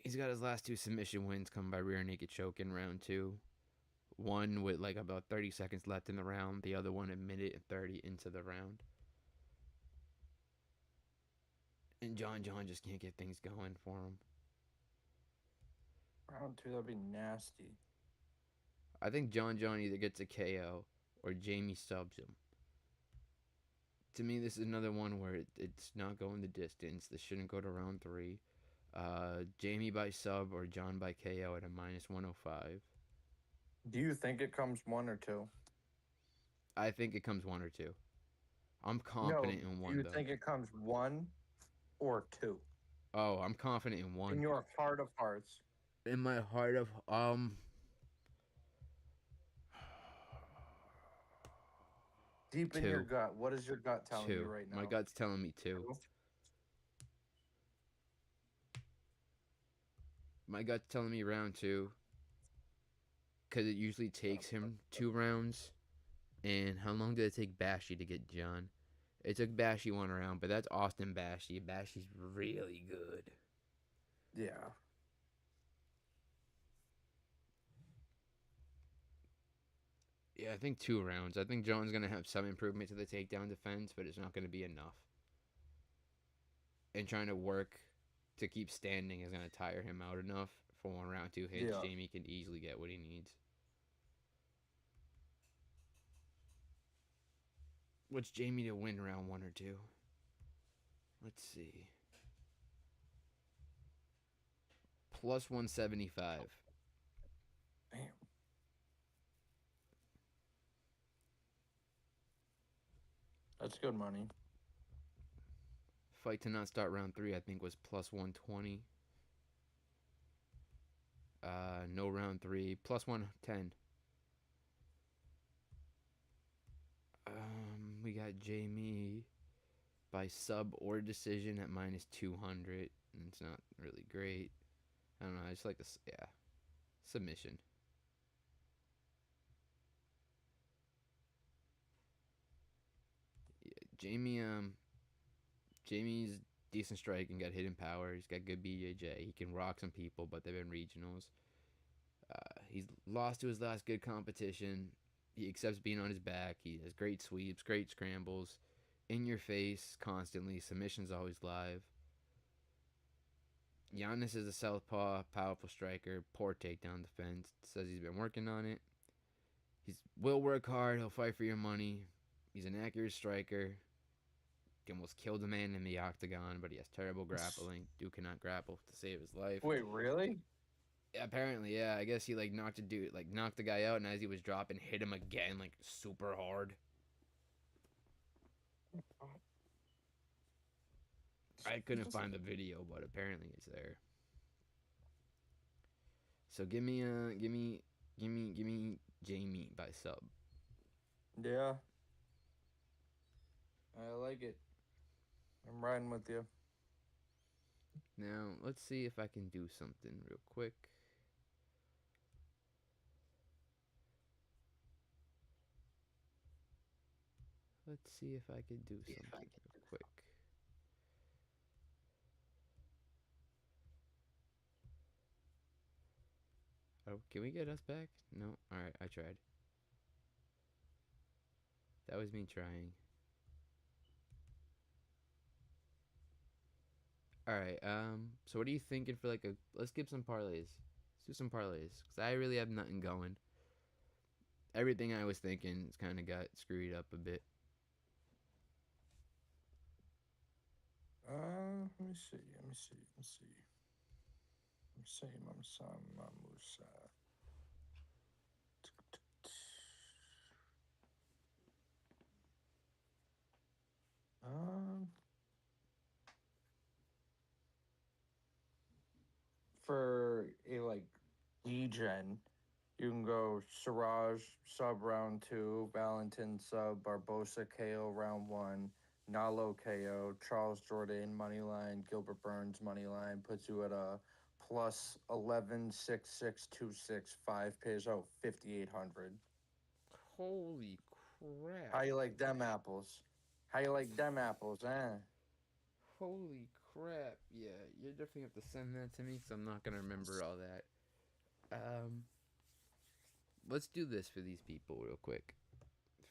S1: He's got his last 2 submission wins come by rear naked choke in round 2. One with like about 30 seconds left in the round. The other one a minute and 30 into the round. And John just can't get things going for him.
S3: Round 2, that'd be nasty.
S1: I think John either gets a KO or Jamie subs him. To me, this is another one where it's not going the distance. This shouldn't go to round 3. Jamie by sub or John by KO at a minus 105.
S3: Do you think it comes 1 or 2?
S1: I think it comes 1 or 2. I'm confident in 1,
S3: do you
S1: though.
S3: think it comes 1 or 2?
S1: Oh, I'm confident in 1.
S3: In your heart of hearts.
S1: In my heart of
S3: Deep in
S1: 2.
S3: your gut, what is your gut telling
S1: 2.
S3: you right now?
S1: My gut's telling me 2.
S3: 2?
S1: My gut's telling me round 2. Because it usually takes him 2 rounds. And how long did it take Bashy to get John? It took Bashy 1 round, but that's Austin Bashy. Bashy's really good.
S3: Yeah.
S1: Yeah, I think 2 rounds. I think John's going to have some improvement to the takedown defense, but it's not going to be enough. And trying to work to keep standing is going to tire him out enough for 1 round 2 hits.
S3: Yeah.
S1: Jamie can easily get what he needs. What's Jamie to win round 1 or 2? Let's see. Plus 175.
S3: Damn. That's good money.
S1: Fight to not start round 3, I think, was plus 120. No round 3, plus 110. We got Jamie by sub or decision at minus 200. And it's not really great. I don't know. I just like this. Yeah. Submission. Yeah, Jamie's decent striking, got hidden power. He's got good BJJ. He can rock some people, but they've been regionals. He's lost to his last good competition. He accepts being on his back. He has great sweeps, great scrambles, in your face constantly. Submission's always live. Giannis is a southpaw, powerful striker, poor takedown defense. Says he's been working on it. He will work hard. He'll fight for your money. He's an accurate striker. He almost killed a man in the octagon, but he has terrible grappling. Dude cannot grapple to save his life.
S3: Wait, really?
S1: Apparently, yeah. I guess he knocked the guy out, and as he was dropping, hit him again, super hard. I couldn't find the video, but apparently it's there. So give me Jamie by sub.
S3: Yeah. I like it. I'm riding with you.
S1: Now let's see if I can do something real quick. Let's see if I can do something real quick. Oh, can we get us back? No? Alright, I tried. That was me trying. Alright, so what are you thinking for let's give some parlays. Let's do some parlays. Because I really have nothing going. Everything I was thinking has kind of got screwed up a bit.
S3: Let me see. Mamusa. For a degen, you can go Siraj sub round 2, Valentin sub, Barbosa KO round 1, Nalo KO, Charles Jourdain money line, Gilbert Burns money line puts you at a plus 11,6626. Pays out 5,800.
S1: Holy crap!
S3: How you like them apples? How you like them apples, eh?
S1: Holy crap! Yeah, you definitely have to send that to me because I'm not gonna remember all that. Let's do this for these people real quick.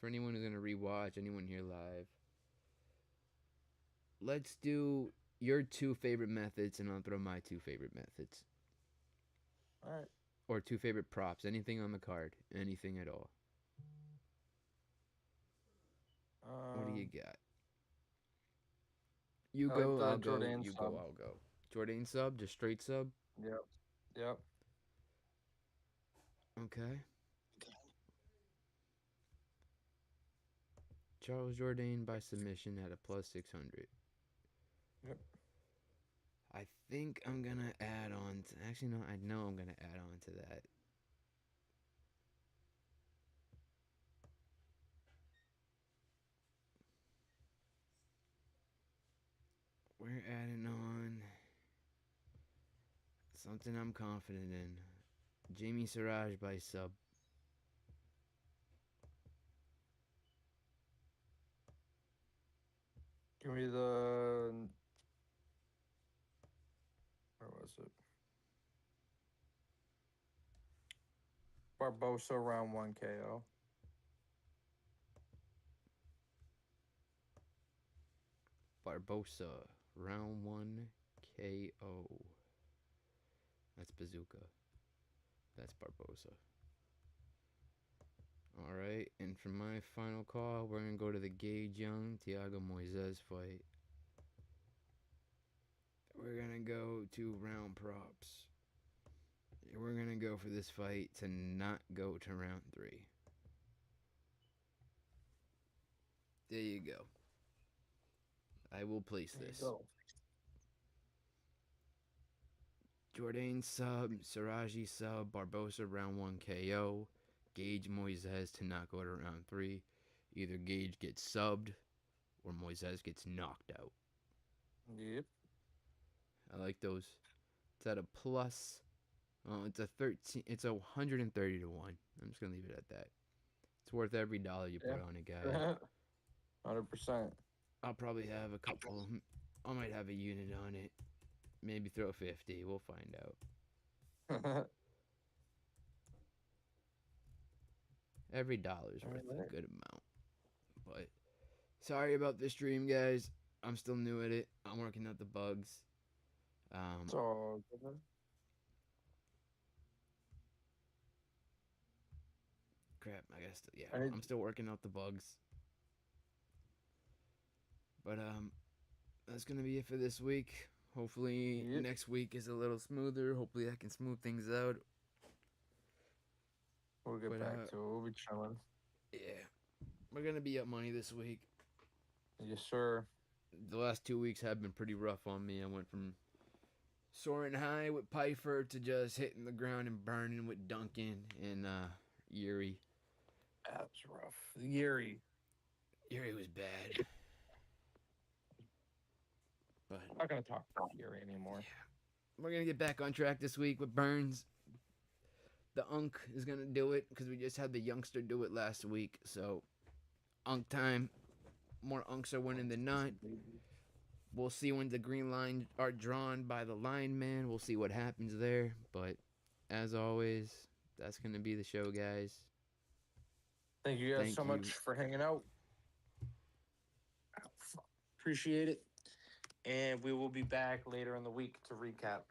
S1: For anyone who's gonna rewatch, anyone here live, let's do your 2 favorite methods, and I'll throw my 2 favorite methods.
S3: All right.
S1: Or 2 favorite props. Anything on the card. Anything at all. What do you got? You
S3: I
S1: go,
S3: like the
S1: I'll go.
S3: Jourdain
S1: You
S3: sub.
S1: go, I'll go. Jourdain sub, just straight sub.
S3: Yep. Yep.
S1: Okay. Charles Jourdain by submission at a plus 600.
S3: Yep.
S1: I think I'm gonna add on. Actually, no. I know I'm gonna add on to that. We're adding on something I'm confident in. Jamie Siraj by sub.
S3: Give me the. Where was it? Barbosa round 1 KO.
S1: Barbosa round 1 KO. That's Bazooka. That's Barbosa. All right, and for my final call, we're gonna go to the Gage Young Thiago Moises fight. We're gonna go to round props. We're gonna go for this fight to not go to round 3. There you go. I will place this. Jourdain sub, Siraji sub, Barbosa round 1 KO, Gage Moises to not go to round 3. Either Gage gets subbed or Moises gets knocked out.
S3: Yep.
S1: I like those. It's at a plus. It's a 13. It's a 130 to 1. I'm just gonna leave it at that. It's worth every dollar you put on it, guys.
S3: 100%.
S1: I'll probably have a couple. I might have a unit on it. Maybe throw 50. We'll find out. Every dollar's worth a good amount. But sorry about this stream, guys. I'm still new at it. I'm working out the bugs.
S3: It's all good.
S1: Crap, I guess. I'm still working out the bugs. But that's gonna be it for this week. Hopefully next week is a little smoother. Hopefully I can smooth things out.
S3: We'll get back to it. We'll be chilling.
S1: Yeah, we're gonna be up money this week.
S3: Yes, sir.
S1: The last 2 weeks have been pretty rough on me. I went from soaring high with Pfeiffer to just hitting the ground and burning with Duncan and Yuri.
S3: That was rough. Yuri
S1: was bad. But
S3: I'm not gonna talk about Yuri anymore.
S1: Yeah. We're gonna get back on track this week with Burns. The Unk is gonna do it because we just had the youngster do it last week. So Unk time. More Unks are winning than not. We'll see when the green lines are drawn by the lineman. We'll see what happens there. But as always, that's gonna be the show, guys.
S3: Thank you guys so much for hanging out. Appreciate it. And we will be back later in the week to recap.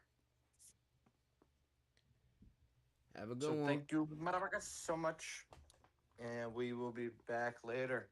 S1: Have a good one.
S3: Thank you, motherfuckers, so much. And we will be back later.